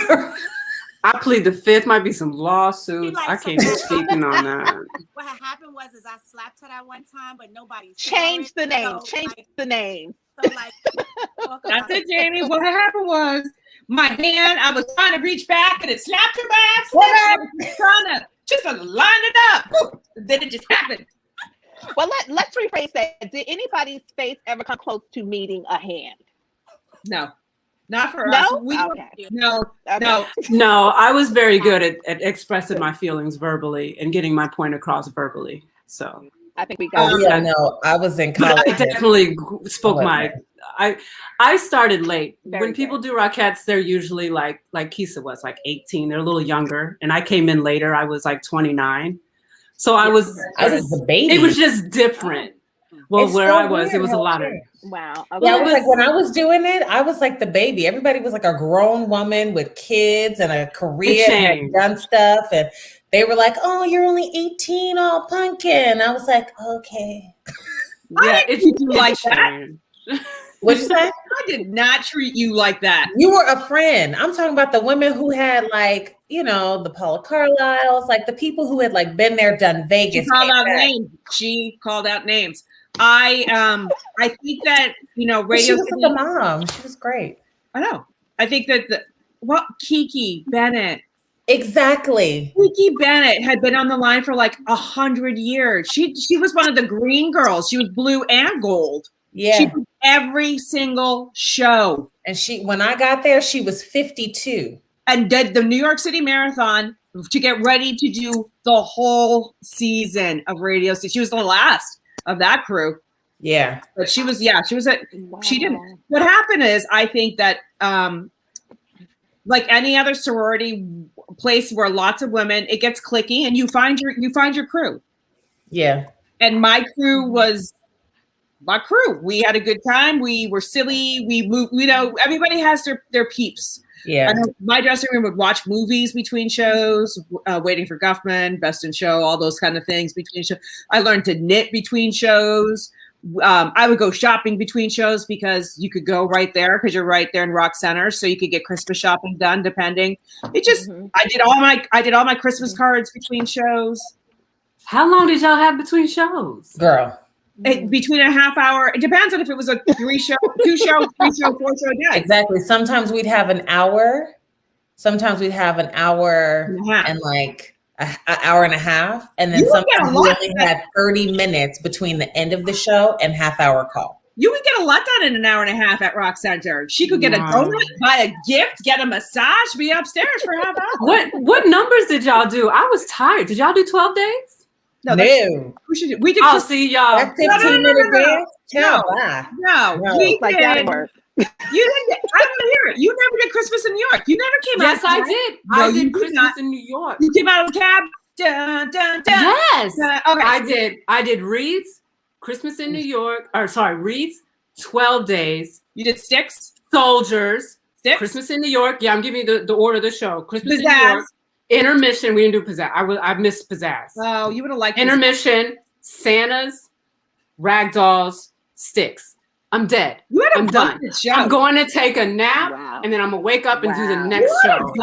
E: I plead the fifth. Might be some lawsuits. I can't be speaking on that.
C: What had happened was I slapped her that one time, but nobody
B: Change the name.
C: So,
B: Change the name.
C: So like,
D: That's it, Jamie. What happened was my hand, I was trying to reach back and it slapped her by accident. I was trying to just line it up. Then it just happened.
B: Well, let's rephrase that. Did anybody's face ever come close to meeting a hand?
D: No, not for
B: No?
D: us.
B: Okay.
D: No.
E: No, I was very good at expressing my feelings verbally and getting my point across verbally. So
B: I think we got
F: Yeah, no, I was in college.
E: I definitely spoke
F: my.
E: I started late.
B: Very
E: When people
B: good.
E: do Rockettes, they're usually like Keisa was like 18. They're a little younger, and I came in later. I was like 29. So I was
F: the baby.
E: It was just different. Well,
F: It's
E: where
F: so
E: I was,
F: weird
E: it was a
F: how
E: lot of.
F: weird.
B: Wow.
F: Yeah,
B: Okay.
F: I was like, when I was doing it, I was like the baby. Everybody was like a grown woman with kids and a career and had
E: changed.
F: done stuff. And they were like, oh, you're only 18, all pumpkin. I was like, okay.
E: Yeah,
D: Did you like that?
E: changed.
F: What'd you say?
D: I did not treat you like that.
F: You were a friend. I'm talking about the women who had like, the Paula Carlisles, like the people who had like been there, done Vegas.
D: She called out names. She called out names. I think that Radio
F: She was
D: City,
F: like a mom. She was great.
D: I know. I think that Kiki Bennett.
F: Exactly.
D: Kiki Bennett had been on the line for like 100 years. She was one of the green girls. She was blue and gold.
F: Yeah.
D: She did every single show.
F: And when I got there, she was 52.
D: And did the New York City Marathon to get ready to do the whole season of Radio City. She was the last of that crew.
F: Yeah.
D: But she was at,
B: Wow.
D: she didn't. What happened is, I think that like any other sorority place where lots of women, it gets cliquey, and you find your crew.
F: Yeah.
D: And my crew was my crew. We had a good time. We were silly. We moved, everybody has their peeps.
F: Yeah.
D: My dressing room would watch movies between shows, Waiting for Guffman, Best in Show, all those kind of things between shows. I learned to knit between shows. I would go shopping between shows because you could go right there because you're right there in Rock Center, so you could get Christmas shopping done. Depending, I did all my Christmas cards between shows.
E: How long did y'all have between shows,
F: girl?
D: Between a half hour. It depends on if it was a 3 show, 2 show, 3 show, 4 show day.
F: Exactly. Sometimes we'd have an hour. Sometimes we'd have an hour and like an hour and a half, and then sometimes we only had 30 minutes between the end of the show and half-hour call.
D: You would get a lot done in an hour and a half at Rock Center. She could get a donut, buy a gift, get a massage, be upstairs for half hour.
E: What numbers did y'all do? I was tired. Did y'all do 12 days?
D: No. We did.
E: I'll see y'all.
F: That's 15-minute dance.
D: No.
G: Like that work.
D: You didn't. I don't hear it. You never did Christmas in New York. You never came out.
E: Yes, I did. I did Christmas in New York.
D: You came out of the cab. Dun, dun, dun.
E: Yes.
D: Okay.
E: I did Reed's Christmas in New York. Reed's 12 days.
D: You did Sticks.
E: Soldiers.
D: Sticks.
E: Christmas in New York. Yeah, I'm giving you the order of the show. Christmas in New York. Intermission. We didn't do Pizzazz. I missed Pizzazz.
D: Oh, you would have liked
E: Intermission. Santas. Ragdolls. Sticks. I'm dead. I'm done.
D: Show.
E: I'm going to take a nap, and then I'm gonna wake up and do the next show.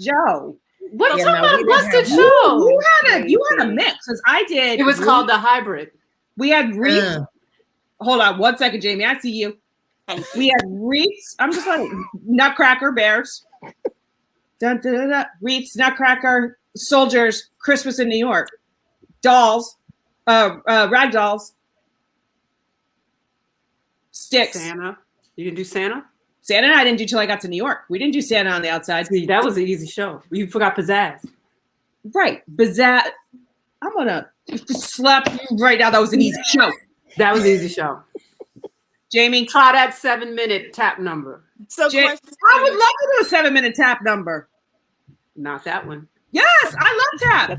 D: Joe.
E: What you talking about? Busted show.
D: You had a mix because I did.
E: It was called the hybrid.
D: We had wreaths. Hold on 1 second, Jamie. I see you. We had wreaths. I'm just like Nutcracker bears. Dun, dun, dun, dun. Wreaths, Nutcracker, soldiers, Christmas in New York, dolls, rag dolls, Sticks.
E: Santa. You didn't do Santa?
D: Santa and I didn't do till I got to New York. We didn't do Santa on the outside.
E: See, that was an easy show. You forgot Pizzazz.
D: Right. Pizzazz. I'm going to slap you right now. That was an easy show.
E: That was an easy show.
D: Jamie.
E: Try that 7-minute tap number.
D: So I would love to do a 7-minute tap number.
E: Not that one.
D: Yes, I love tap.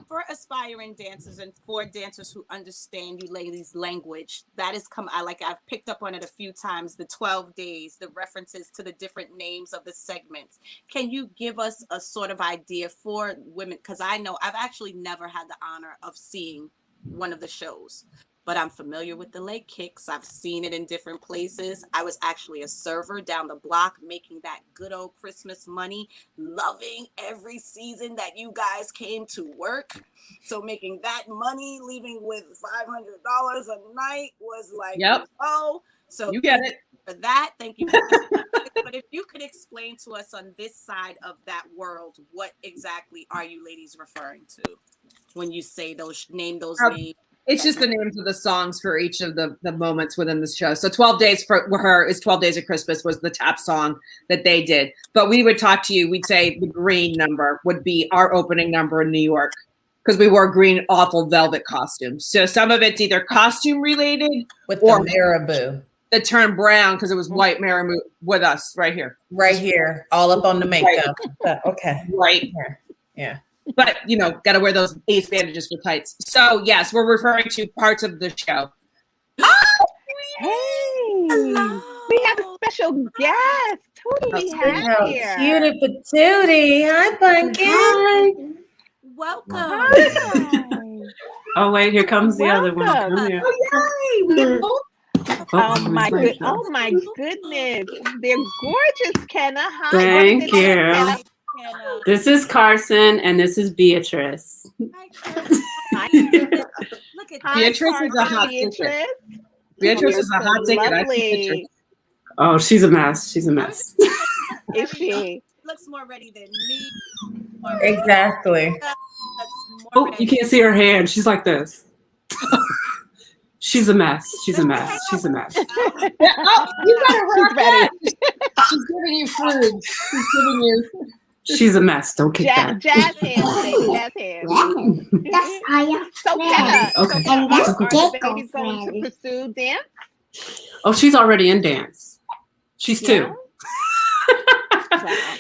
C: For aspiring dancers and for dancers who understand you ladies' language, that has come. I've picked up on it a few times. The 12 days, the references to the different names of the segments. Can you give us a sort of idea for women? Because I know I've actually never had the honor of seeing one of the shows, but I'm familiar with the leg kicks. I've seen it in different places. I was actually a server down the block making that good old Christmas money, loving every season that you guys came to work. So making that money, leaving with $500 a night was like, oh, so
D: you get it.
C: For that, thank you. But if you could explain to us on this side of that world, what exactly are you ladies referring to when you say name those names?
D: It's just the names of the songs for each of the moments within the show. So 12 Days for her is 12 Days of Christmas was the tap song that they did. But we would talk to you. We'd say the green number would be our opening number in New York because we wore green awful velvet costumes. So some of it's either costume related
F: with the marabou.
D: That turned brown because it was white marabou with us right here.
F: Right here. All up on the makeup. Okay.
D: Right here.
F: Yeah.
D: But, got to wear those ace bandages for tights. So, yes, we're referring to parts of the show.
G: Hey, we have a special guest. Who do we have here?
F: Cutie Patootie. Hi, Pumpkin.
C: Welcome.
G: Hi.
E: Oh, wait, here comes the other one. Come here.
G: Oh my goodness. They're gorgeous, Kenna. Hi.
E: Thank you. This is Carson and this is Beatrice.
C: Hi, look at
D: Beatrice is a hot ticket. Beatrice is a hot ticket.
E: Oh, she's a mess. She's a mess.
G: Is she?
C: Looks more ready than me.
F: Exactly.
E: Oh, you can't see her hand. She's like this. She's a mess. She's a mess. She's a mess.
D: Oh, you got her ready. She's giving you food. She's giving you.
E: She's a mess. Don't kick that.
G: Jazz hands, baby. Jazz hands.
H: That's Aya.
G: So Kenna,
E: okay.
H: And that's
G: are the
H: Jacob
G: babies going to pursue dance?
E: Oh, she's already in dance. She's 2.
G: Wow.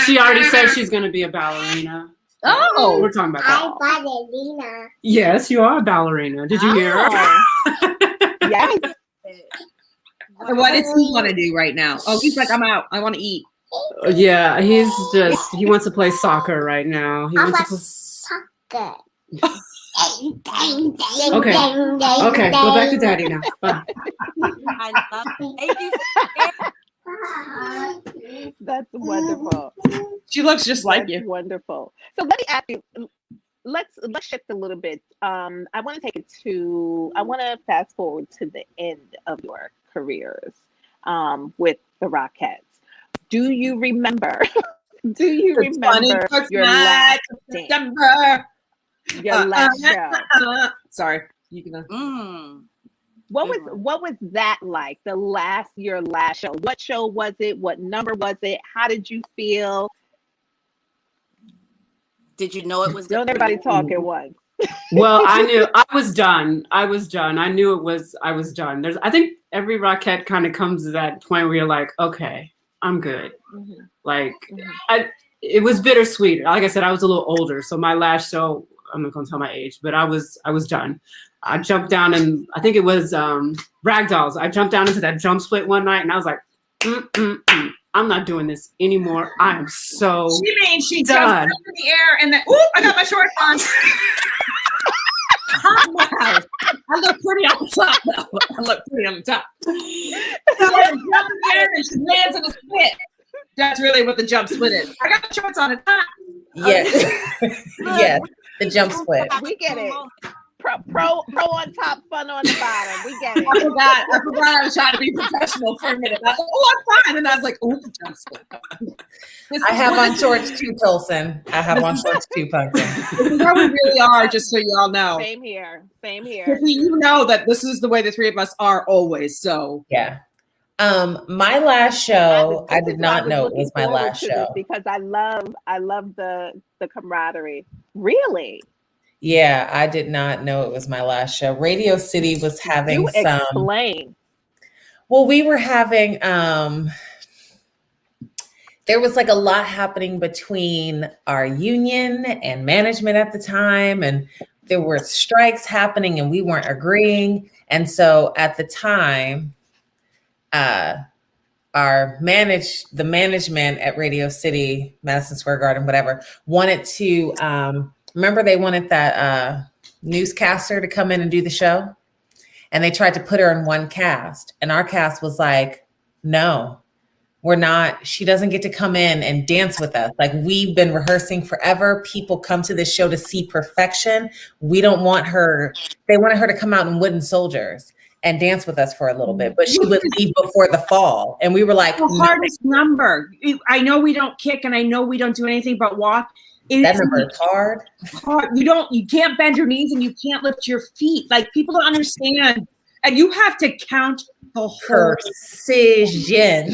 E: She already said she's gonna be a ballerina.
D: Oh,
E: We're talking about that.
H: ballerina.
E: Yes, you are a ballerina. Did you hear her?
G: Yes.
D: and what does he want to do right now? Oh, he's like, I'm out. I want to eat.
E: Yeah, he wants to play soccer right now. He wants to play
H: Soccer.
E: Okay. Okay, go back to daddy now. Bye.
C: I love it. Thank you.
G: That's wonderful.
D: She looks just like
G: That's
D: you.
G: wonderful. So let me ask you. Let's shift a little bit. I want to fast forward to the end of your careers with the Rockettes. Do you remember? Do you remember your last dance,
D: September.
G: your last show?
D: Sorry, you can.
G: What
C: Good
G: was that like? Your last show. What show was it? What number was it? How did you feel?
C: Did you know it was?
G: Don't everybody talk at once.
E: Well, I knew I was done. I knew I was done. I think every Rockette kind of comes to that point where you're like, okay, I'm good.
G: Mhm.
E: Like, it was bittersweet. Like I said, I was a little older, so my last show, I'm not gonna tell my age, but I was done. I jumped down and I think it was Ragdolls. I jumped down into that jump split one night and I was like, I'm not doing this anymore. I am so
D: She
E: done.
D: jumped up in the air and then, oop, I got my shorts on. Wow. I look pretty on the top, though. I look pretty on the top. So I jump in the air and she lands in a split. That's really what the jump split is. I got my shorts on the top.
F: Yes. Yes. The jump split.
G: We get it. Pro on top, fun on the bottom. We get it.
D: I forgot I was trying to be professional for a minute. I was like, oh, I'm fine. And I was like, oh, the jump split.
F: I have on shorts too, Tolson. I have on shorts too, Pumpkin.
D: This is how we really are, just so you all know.
G: Same here. Same here.
D: Because you know that this is the way the three of us are always. So
F: Yeah. My last show, I did not know it was my last show.
G: Because I love the camaraderie. Really?
F: Yeah, I did not know it was my last show. Radio City was having some.
G: Explain.
F: Well, we were having there was like a lot happening between our union and management at the time, and there were strikes happening and we weren't agreeing. And so at the time, the management at Radio City, Madison Square Garden, whatever, wanted to remember they wanted that newscaster to come in and do the show. And they tried to put her in one cast. And our cast was like, no, we're not. She doesn't get to come in and dance with us. Like, we've been rehearsing forever. People come to this show to see perfection. We don't want her. They wanted her to come out in Wooden Soldiers and dance with us for a little bit, but she would leave before the fall. And we were like,
D: the hardest number. I know we don't kick and I know we don't do anything but walk.
F: That number is hard.
D: You can't bend your knees and you can't lift your feet. Like, people don't understand. And you have to count the whole
F: precision.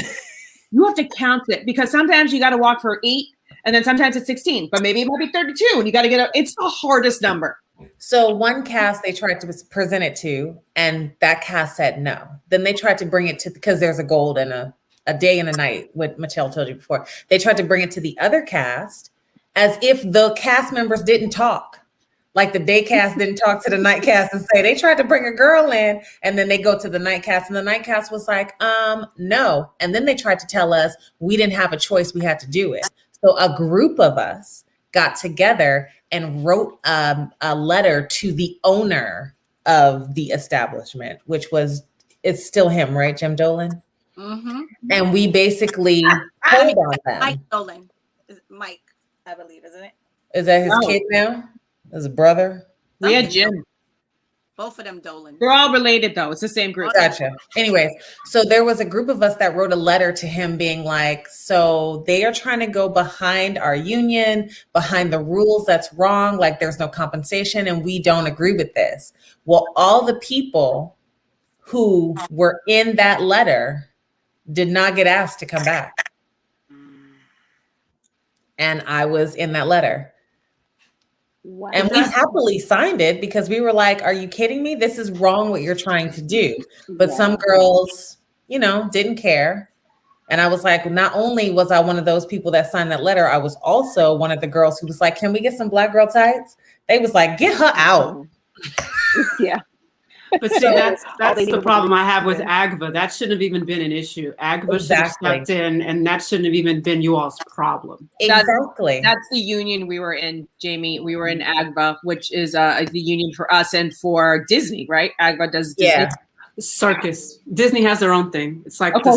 D: You have to count it, because sometimes you got to walk for 8 and then sometimes it's 16, but maybe it might be 32 and you got to it's the hardest number.
F: So one cast they tried to present it to, and that cast said no. Then they tried to bring it to, because there's a gold and a day and a night, what Michelle told you before. They tried to bring it to the other cast as if the cast members didn't talk. Like, the day cast didn't talk to the night cast and say, they tried to bring a girl in, and then they go to the night cast, and the night cast was like, no. And then they tried to tell us we didn't have a choice, we had to do it. So a group of us got together and wrote a letter to the owner of the establishment, it's still him, right, Jim Dolan?
C: Mm-hmm.
F: And we basically told on them.
C: Mike Dolan. Mike, I believe, isn't it?
F: Is that his kid now? His brother?
D: Yeah, Jim.
C: Both of them Dolan.
D: They're all related, though. It's the same group.
F: Gotcha. Anyways, so there was a group of us that wrote a letter to him being like, so they are trying to go behind our union, behind the rules. That's wrong. Like, there's no compensation and we don't agree with this. Well, all the people who were in that letter did not get asked to come back. And I was in that letter.
G: Wow.
F: And we happily signed it because we were like, are you kidding me? This is wrong what you're trying to do. But some girls, didn't care. And I was like, not only was I one of those people that signed that letter, I was also one of the girls who was like, can we get some black girl tights? They was like, get her out.
G: Yeah.
E: But see, that's the problem I have with AGVA. That shouldn't have even been an issue. AGVA should have stepped in, and that shouldn't have even been you all's problem.
F: Exactly.
D: That's the union we were in, Jamie. We were in AGVA, which is the union for us and for Disney, right? AGVA does Disney.
F: Yeah.
E: Circus. Disney has their own thing. It's like the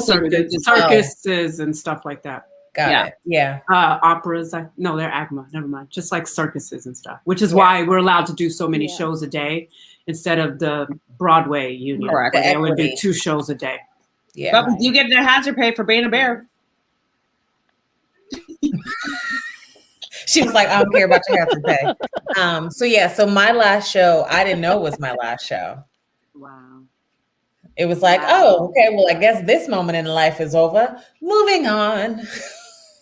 E: circuses and stuff like that.
F: Got it. Yeah.
E: Operas. No, they're AGMA. Never mind. Just like circuses and stuff, which is why we're allowed to do so many shows a day instead of the Broadway union.
D: Correct.
E: They would do 2 shows a day.
F: Yeah.
D: But we do get the hazard pay for being a bear.
F: She was like, I don't care about your hazard pay. So my last show, I didn't know was my last show.
C: Wow.
F: It was like, oh, okay, well, I guess this moment in life is over. Moving on.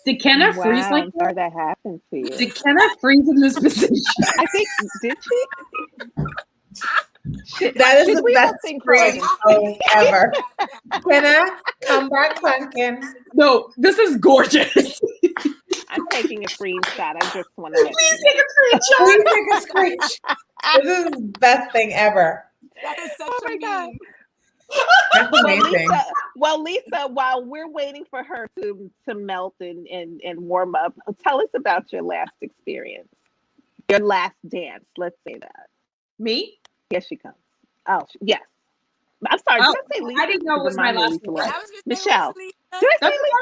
D: Did Kenna freeze like
G: I'm sorry that happened to you.
D: Did Kenna freeze in this position?
G: I think, did she?
F: That is the best freeze ever. Kenna, come back, pumpkin.
D: No, this is gorgeous.
G: I'm taking a screenshot. I just want to let
D: Please
G: you
D: take a screenshot.
F: Please take a screenshot. This is the best thing ever.
C: That is such
G: Oh my God.
F: That's amazing.
G: Well, Lisa, while we're waiting for her to melt and warm up, tell us about your last experience, your last dance. Let's say that.
D: Me?
G: Here she comes. Oh, yes. I'm sorry. Did I say Lisa?
D: I didn't know it was my last one.
G: Michelle.
C: Lisa.
G: Did I say Lisa?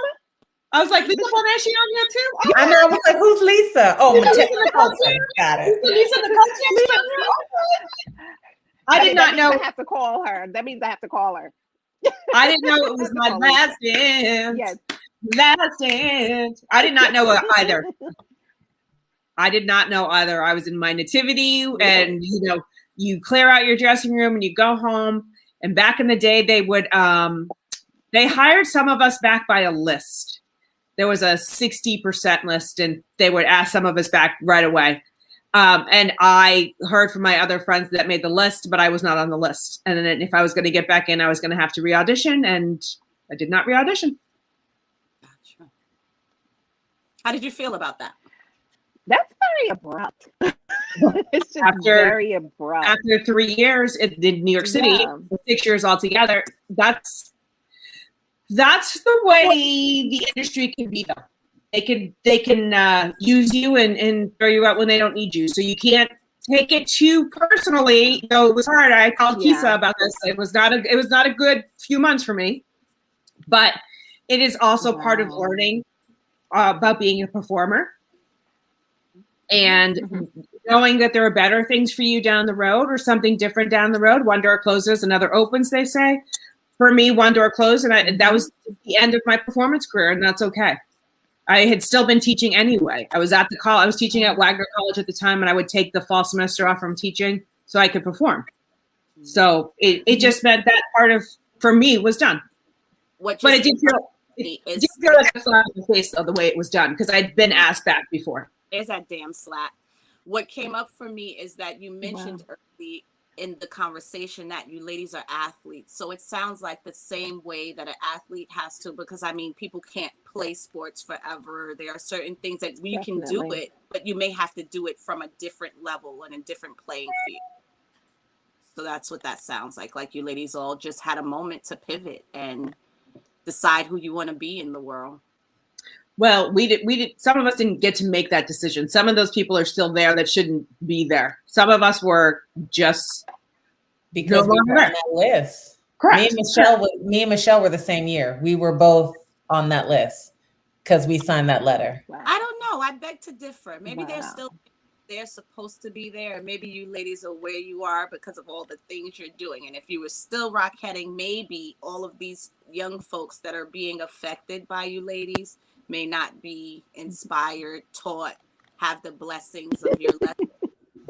D: I was like, Lisa Bonet, she on here too? Oh,
F: I know. I was like, who's Lisa? Oh,
D: Lisa
F: Michelle Tolson. Got it.
D: Lisa the coach. I did not know.
G: I have to call her. That means I have to call her.
D: I didn't know it was my last dance.
G: Yes.
D: Last dance. I did not know either. I did not know either. I was in my nativity, and you clear out your dressing room and you go home. And back in the day, they would they hired some of us back by a list. There was a 60% list, and they would ask some of us back right away. And I heard from my other friends that made the list, but I was not on the list. And then if I was going to get back in, I was going to have to re-audition, and I did not re-audition.
C: Gotcha. How did you feel about that?
G: That's very abrupt. It's just very abrupt.
D: After 3 years in New York City, 6 years altogether, that's the way the industry can be, though. They can use you and throw you out when they don't need you. So you can't take it too personally. Though it was hard. I called Keisa about this. It was not a good few months for me, but it is also part of learning about being a performer and knowing that there are better things for you down the road or something different down the road. One door closes, another opens, they say. For me, one door closed, and that was the end of my performance career, and that's okay. I had still been teaching anyway. I was teaching at Wagner College at the time, and I would take the fall semester off from teaching so I could perform. So it just meant that part of, for me, was done. But it did feel like a slap in the face of the way it was done, because I'd been asked back before.
C: Is that damn slap. What came up for me is that you mentioned early in the conversation that you ladies are athletes. So it sounds like the same way that an athlete has to, because I mean, people can't play sports forever. There are certain things that you can do it, but you may have to do it from a different level and a different playing field. So that's what that sounds like. Like you ladies all just had a moment to pivot and decide who you want to be in the world.
D: Well, we did. Some of us didn't get to make that decision. Some of those people are still there that shouldn't be there. Some of us were just
F: because we were on that list.
D: Correct.
F: Me and Michelle were the same year. We were both on that list because we signed that letter.
C: Wow. I don't know. I beg to differ. Maybe they're supposed to be there. Maybe you ladies are where you are because of all the things you're doing. And if you were still rockheading, maybe all of these young folks that are being affected by you ladies may not be inspired, taught, have the blessings of your lesson.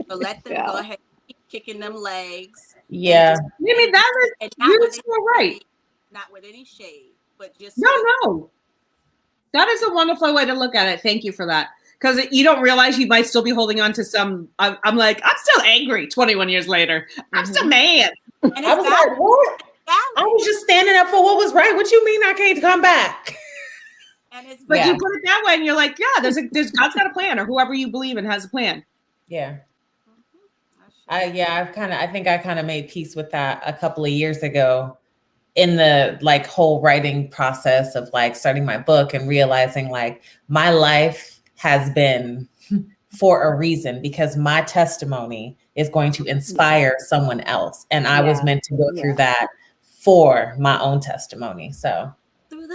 C: So let them go ahead and keep kicking them legs.
F: Yeah.
D: I mean, you're right.
C: Not with any shade, but just
D: no. That is a wonderful way to look at it. Thank you for that. Because you don't realize you might still be holding on to some. I'm like, I'm still angry 21 years later. I'm still mad.
F: And I was like, what? I was just standing up for what was right. What you mean I can't come back?
C: And it's
D: But
F: Yeah.
D: you put it that way, and you're like, yeah, there's God's got a plan, or whoever you believe in has a plan.
F: Yeah. I think I kind of made peace with that a couple of years ago in the like whole writing process of like starting my book and realizing like my life has been for a reason because my testimony is going to inspire someone else. And I was meant to go through that for my own testimony. So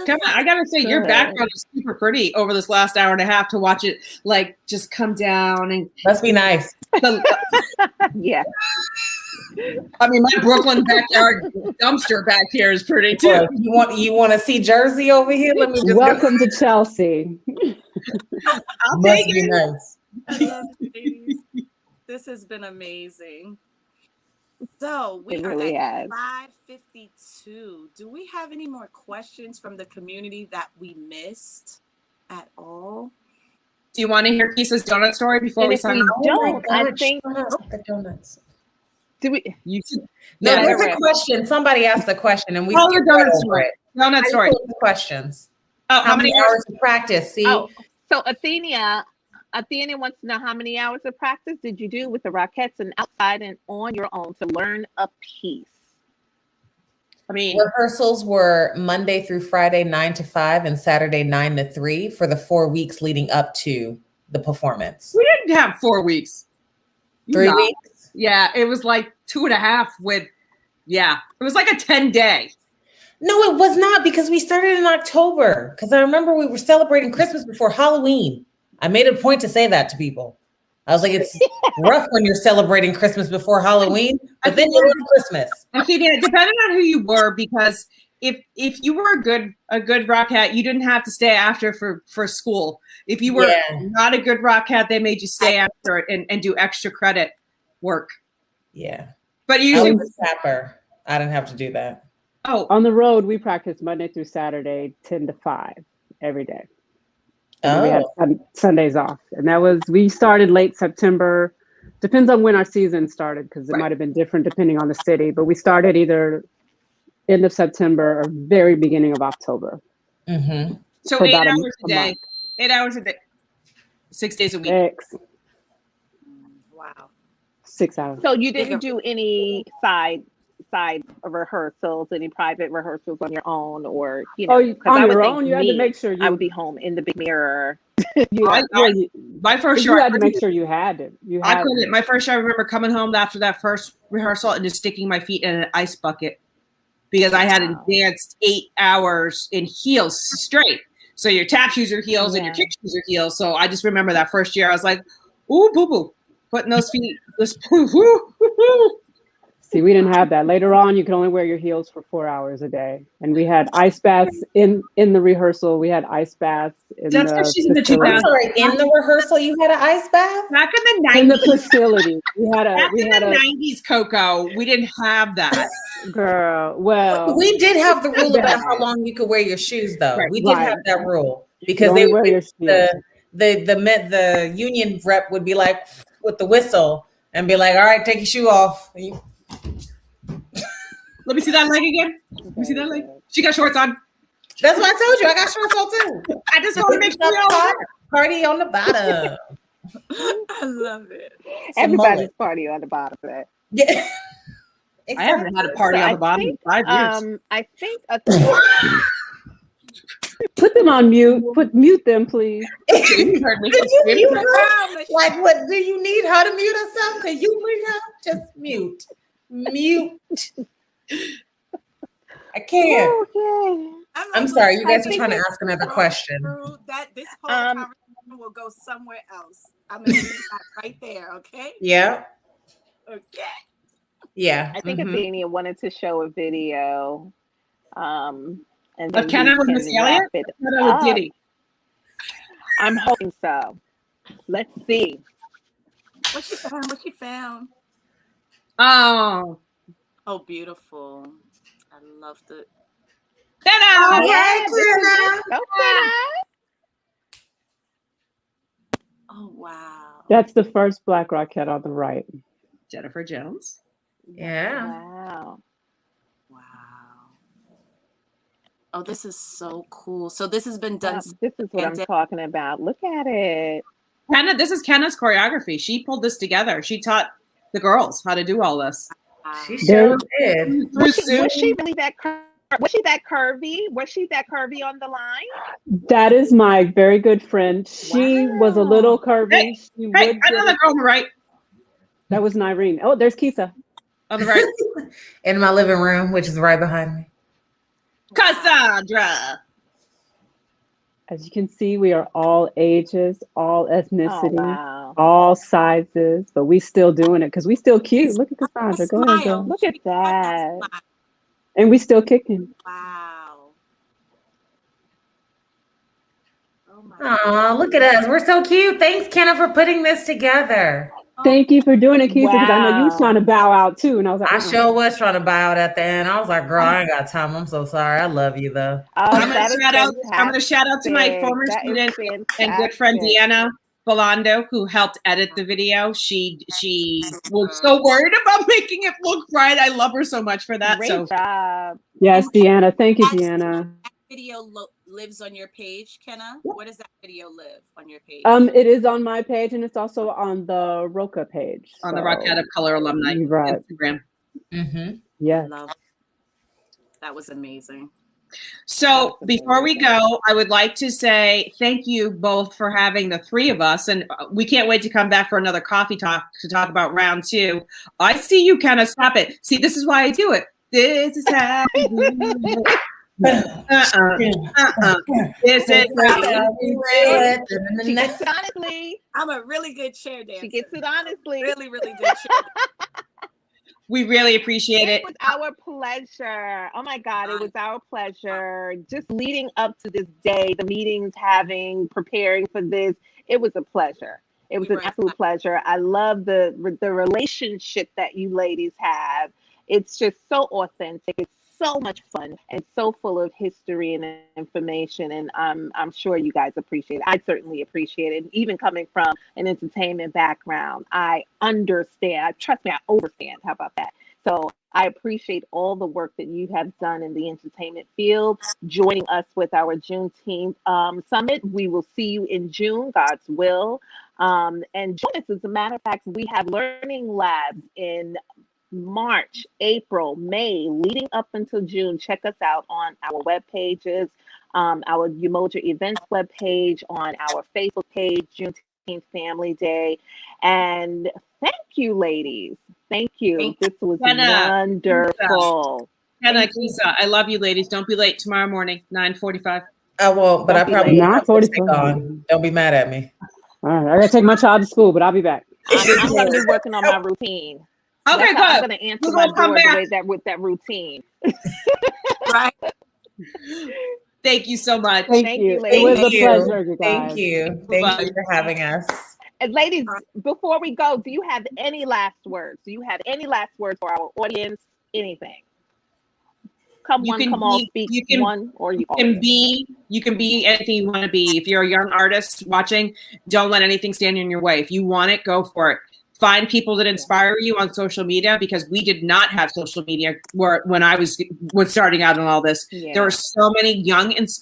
D: Come on, I gotta say, your background is super pretty over this last hour and a half to watch it like just come down and
F: must be nice.
G: Yeah.
D: I mean, my Brooklyn backyard dumpster back here is pretty too.
F: Look, you want to see Jersey over here? Let me just
I: Welcome to Chelsea.
D: I'll
F: must
D: take
F: be
D: it.
F: nice.
C: I love it, ladies. This has been amazing. So we
G: It
C: are
G: really
C: at
G: has.
C: 5:52. Do we have any more questions from the community that we missed at all?
D: Do you want to hear Keisa's donut story before
G: And
D: we
G: if
D: sign
G: we
D: off?
G: don't, I think
F: The donuts.
G: do we?
D: You should.
F: No,
D: Yeah,
F: there's
G: wait.
F: a question. Somebody asked a question, and we
D: Tell the
F: skipped right
D: donut
F: over
D: story.
F: it.
D: Donut
F: How you
D: story.
F: pull up the questions.
D: Oh,
F: How many hours of practice? See,
G: Oh, so Athenia wants to know how many hours of practice did you do with the Rockettes and outside and on your own to learn a piece?
D: I mean,
F: rehearsals were Monday through Friday, 9 to 5, and Saturday, 9 to 3 for the 4 weeks leading up to the performance.
D: we didn't have 4 weeks.
F: 3
D: No.
F: weeks?
D: Yeah, it was like 2.5 with, it was like a 10-day.
F: No, it was not because we started in October. Because I remember we were celebrating Christmas before Halloween. I made a point to say that to people. I was like, it's rough when you're celebrating Christmas before Halloween, but then you love Christmas.
D: And he did, depending on who you were, because if you were a good Rockette, you didn't have to stay after for school. If you were not a good Rockette, they made you stay after it and do extra credit work.
F: Yeah.
D: But
F: I
D: usually,
F: was a sapper. I didn't have to do that.
D: oh,
I: On the road, we practiced Monday through Saturday, 10 to 5 every day. And we had Sundays off. And we started late September. Depends on when our season started, because it might have been different depending on the city. But we started either end of September or very beginning of October.
F: Mm-hmm.
D: So
I: for
D: 8
I: about
D: hours a day.
I: month.
D: 8 hours a day. 6 days a week.
I: 6.
C: Wow.
I: 6 hours.
G: So you didn't do any side rehearsals, any private rehearsals on your own, or
I: on your own, you had to make sure
G: I would be home in the big mirror.
D: My first show,
I: you had to make sure you had it.
D: I couldn't. My first show, I remember coming home after that first rehearsal and just sticking my feet in an ice bucket because I hadn't danced 8 hours in heels straight. So your tap shoes are heels and your kick shoes are heels. So I just remember that first year, I was like, ooh, boo boo, putting those feet, just
I: See, we didn't have that. Later on, you could only wear your heels for 4 hours a day. And we had ice baths in the rehearsal. We had ice baths in
D: That's
I: the
D: because she's in the
I: facility.
D: 2000s.
F: I'm sorry, in the rehearsal, you had an ice bath?
D: Back in the 90s.
I: In the facility.
D: Back in the 90s, Coco, we didn't have that.
I: Girl, well.
F: We did have the rule about how long you could wear your shoes, though.
D: Right,
F: we did have that rule because
I: Only
F: they
I: wear
F: would
I: your shoes.
F: the union rep would be like with the whistle and be like, all right, take your shoe off.
D: Let me see that leg again. Let me see that leg. She got shorts on.
F: That's what I told you. I got shorts on too.
D: I just want to make sure.
F: Party on the bottom.
C: I love it.
G: Everybody's party on the bottom of that.
F: Yeah.
D: I haven't had a party on the bottom in 5 years.
G: I think
I: Put them on mute. Mute them, please.
D: You heard me.
F: Like, what do you need her to mute herself? Can you mute her? Just mute. Mute. I can't.
G: Okay.
F: I'm sorry. You guys are trying to ask another question.
C: This whole conversation will go somewhere else. I'm going to leave that right there, okay?
F: Yeah.
C: Okay.
F: Yeah.
G: I think Athenia wanted to show a video. And
D: Of Kenna with Miss Elliott? Kenna with Diddy.
G: I'm hoping so. Let's see.
C: What you found?
D: Oh,
C: beautiful. I loved it.
D: Kenna!
C: Oh, wow.
I: That's the first Black Rockette on the right.
D: Jennifer Jones.
F: Yeah.
G: Wow.
C: Wow. Oh, this is so cool. So this has been done.
G: This is what I'm talking about. Look at it.
D: Kenna, this is Kenna's choreography. She pulled this together. She taught the girls how to do all this.
F: She sure did.
G: Was she really that was she that curvy? Was she that curvy on the line?
I: That is my very good friend. She was a little curvy.
D: Hey, another girl on the right.
I: That was Nyrene. Oh, there's Keisa.
D: On the right.
F: In my living room, which is right behind me.
D: Cassandra.
I: As you can see, we are all ages, all ethnicity, all sizes, but we still doing it because we still cute. Look at Cassandra. Go ahead, girl.
G: Look at that.
I: And we still kicking.
C: Wow.
F: Oh, look at us. We're so cute. Thanks, Kenna, for putting this together.
I: Thank you for doing it, Keisa, because I know you was trying to bow out too. And I was like,
F: I sure was trying to bow out at the end. I was like, girl, I ain't got time. I'm so sorry. I love you though.
D: I'm gonna shout out to my former student and good friend Deanna Belando, who helped edit the video. She was so worried about making it look right. I love her so much for that.
G: Great job.
I: Yes, Deanna. Thank you, Deanna.
C: That video lives on your page, Kenna. Where does that video live on your page?
I: It is on my page, and it's also on the Roca page.
D: On the Rocket of Color alumni Instagram.
I: Mm-hmm. Yeah.
C: That was amazing.
D: So before we go, I would like to say thank you both for having the three of us, and we can't wait to come back for another coffee talk to talk about round 2. I see you, Kenna. Stop it. See, this is why I do it. This is how we do it. This is how we do it.
G: She gets it honestly.
C: I'm a really good chair dancer.
G: She gets it honestly.
C: Really, really good chair dancer.
D: We really appreciate it.
G: It was our pleasure. Oh my God, it was our pleasure. Just leading up to this day, the meetings, preparing for this, it was a pleasure. It was an absolute pleasure. I love the relationship that you ladies have. It's just so authentic. It's so much fun and so full of history and information, and I'm sure you guys appreciate it. I certainly appreciate it. Even coming from an entertainment background, I understand. Trust me, I understand. How about that? So I appreciate all the work that you have done in the entertainment field, joining us with our Juneteenth summit. We will see you in June, God's will. And join us. As a matter of fact, we have learning labs in March, April, May, leading up until June. Check us out on our web pages, our Umoja Events web page, on our Facebook page, Juneteenth Family Day. And thank you, ladies. Thank you. This was wonderful.
D: Kenna, Keisa, I love you, ladies. Don't be late tomorrow morning, 9:45.
F: I won't, but I probably won't. Don't be mad at me.
I: All right, I gotta take my child to school, but I'll be back.
G: I'm gonna be working on my routine.
D: Okay, good.
G: I'm going to answer my door with that routine.
C: Right.
D: Thank you so much.
I: Thank you. It was a pleasure, you guys.
F: Thank you. Thank you for having us.
G: And ladies, before we go, do you have any last words? Do you have any last words for our audience? Anything? Come on, speak. You can be anything you want to be. If you're a young artist watching, don't let anything stand in your way. If you want it, go for it. Find people that inspire you on social media, because we did not have social media when I was starting out on all this. Yeah. There are so many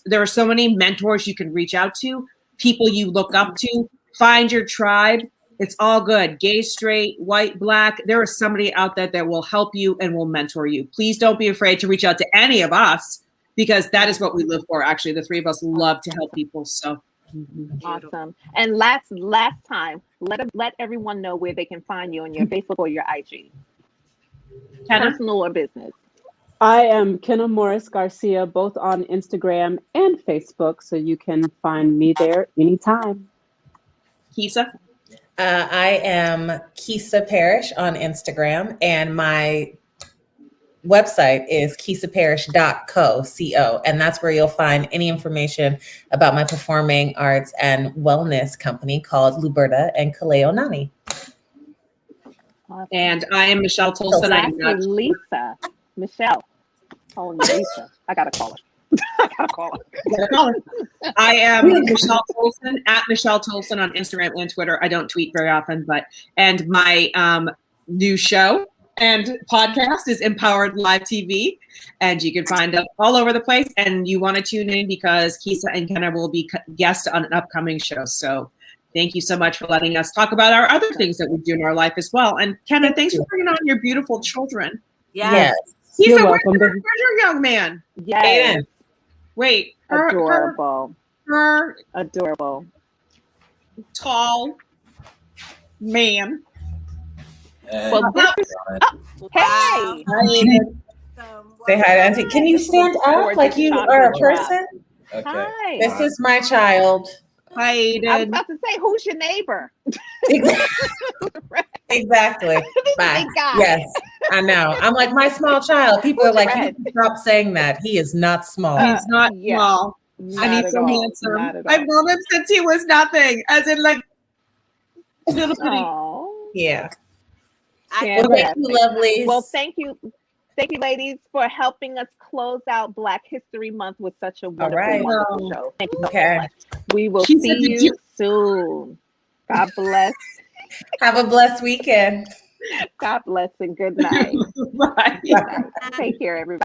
G: there are so many mentors you can reach out to, people you look up to. Find your tribe. It's all good. Gay, straight, white, black. There is somebody out there that will help you and will mentor you. Please don't be afraid to reach out to any of us, because that is what we live for. Actually, the three of us love to help people. So. Awesome. And last time, let everyone know where they can find you on your Facebook or your IG.
D: Kenna?
G: Personal or business.
I: I am Kenna Morris Garcia, both on Instagram and Facebook, so you can find me there anytime.
D: Keisa?
F: I am Keisa Parrish on Instagram, and my website is KeisaParrish.co, and that's where you'll find any information about my performing arts and wellness company called Luberta and Kaleo Nani.
G: Awesome.
D: And I am Michelle Tolson.
G: Lisa. Michelle. Oh, Lisa. I gotta call her.
D: I am Michelle Tolson, at Michelle Tolson on Instagram and Twitter. I don't tweet very often, and my new show and podcast is Empowered Live TV. And you can find us all over the place. And you want to tune in because Keisa and Kenna will be guests on an upcoming show. So thank you so much for letting us talk about our other things that we do in our life as well. And Kenna, thanks for bringing on your beautiful children.
F: Yes.
D: Keisa,
I: You're welcome.
D: where's your young man?
G: Yes.
D: Wait.
G: Adorable.
D: Her
G: Adorable.
D: tall man.
G: Well, this is, hey.
F: Say hi to Auntie. Can you stand up like you are a person?
J: Okay.
G: Hi.
F: This is my child.
D: Hi,
G: I was
D: Aiden.
G: about to say, who's your neighbor?
F: Exactly. Bye.
G: Big guy.
F: Yes, I know. I'm like, my small child. People are like, you
G: Right.
F: can stop saying that. He is not small.
D: He's not
G: yeah.
D: small.
G: Not
D: And he's
G: at
D: so
G: all.
D: handsome.
G: Not at
D: I've
G: all.
D: known him since he was nothing. As in, like, little bitty.
G: Aw.
F: Yeah.
G: Fantastic.
F: Well, thank you, lovelies.
G: Well, thank you, ladies, for helping us close out Black History Month with such a wonderful,
F: right.
G: wonderful show. Thank you so
F: Okay.
G: much. We will
D: She
G: see
D: said, "Did
G: you
D: you-"
G: soon. God bless.
F: Have a blessed weekend.
G: God bless and good night.
D: Bye.
G: Good night. Take care, everybody.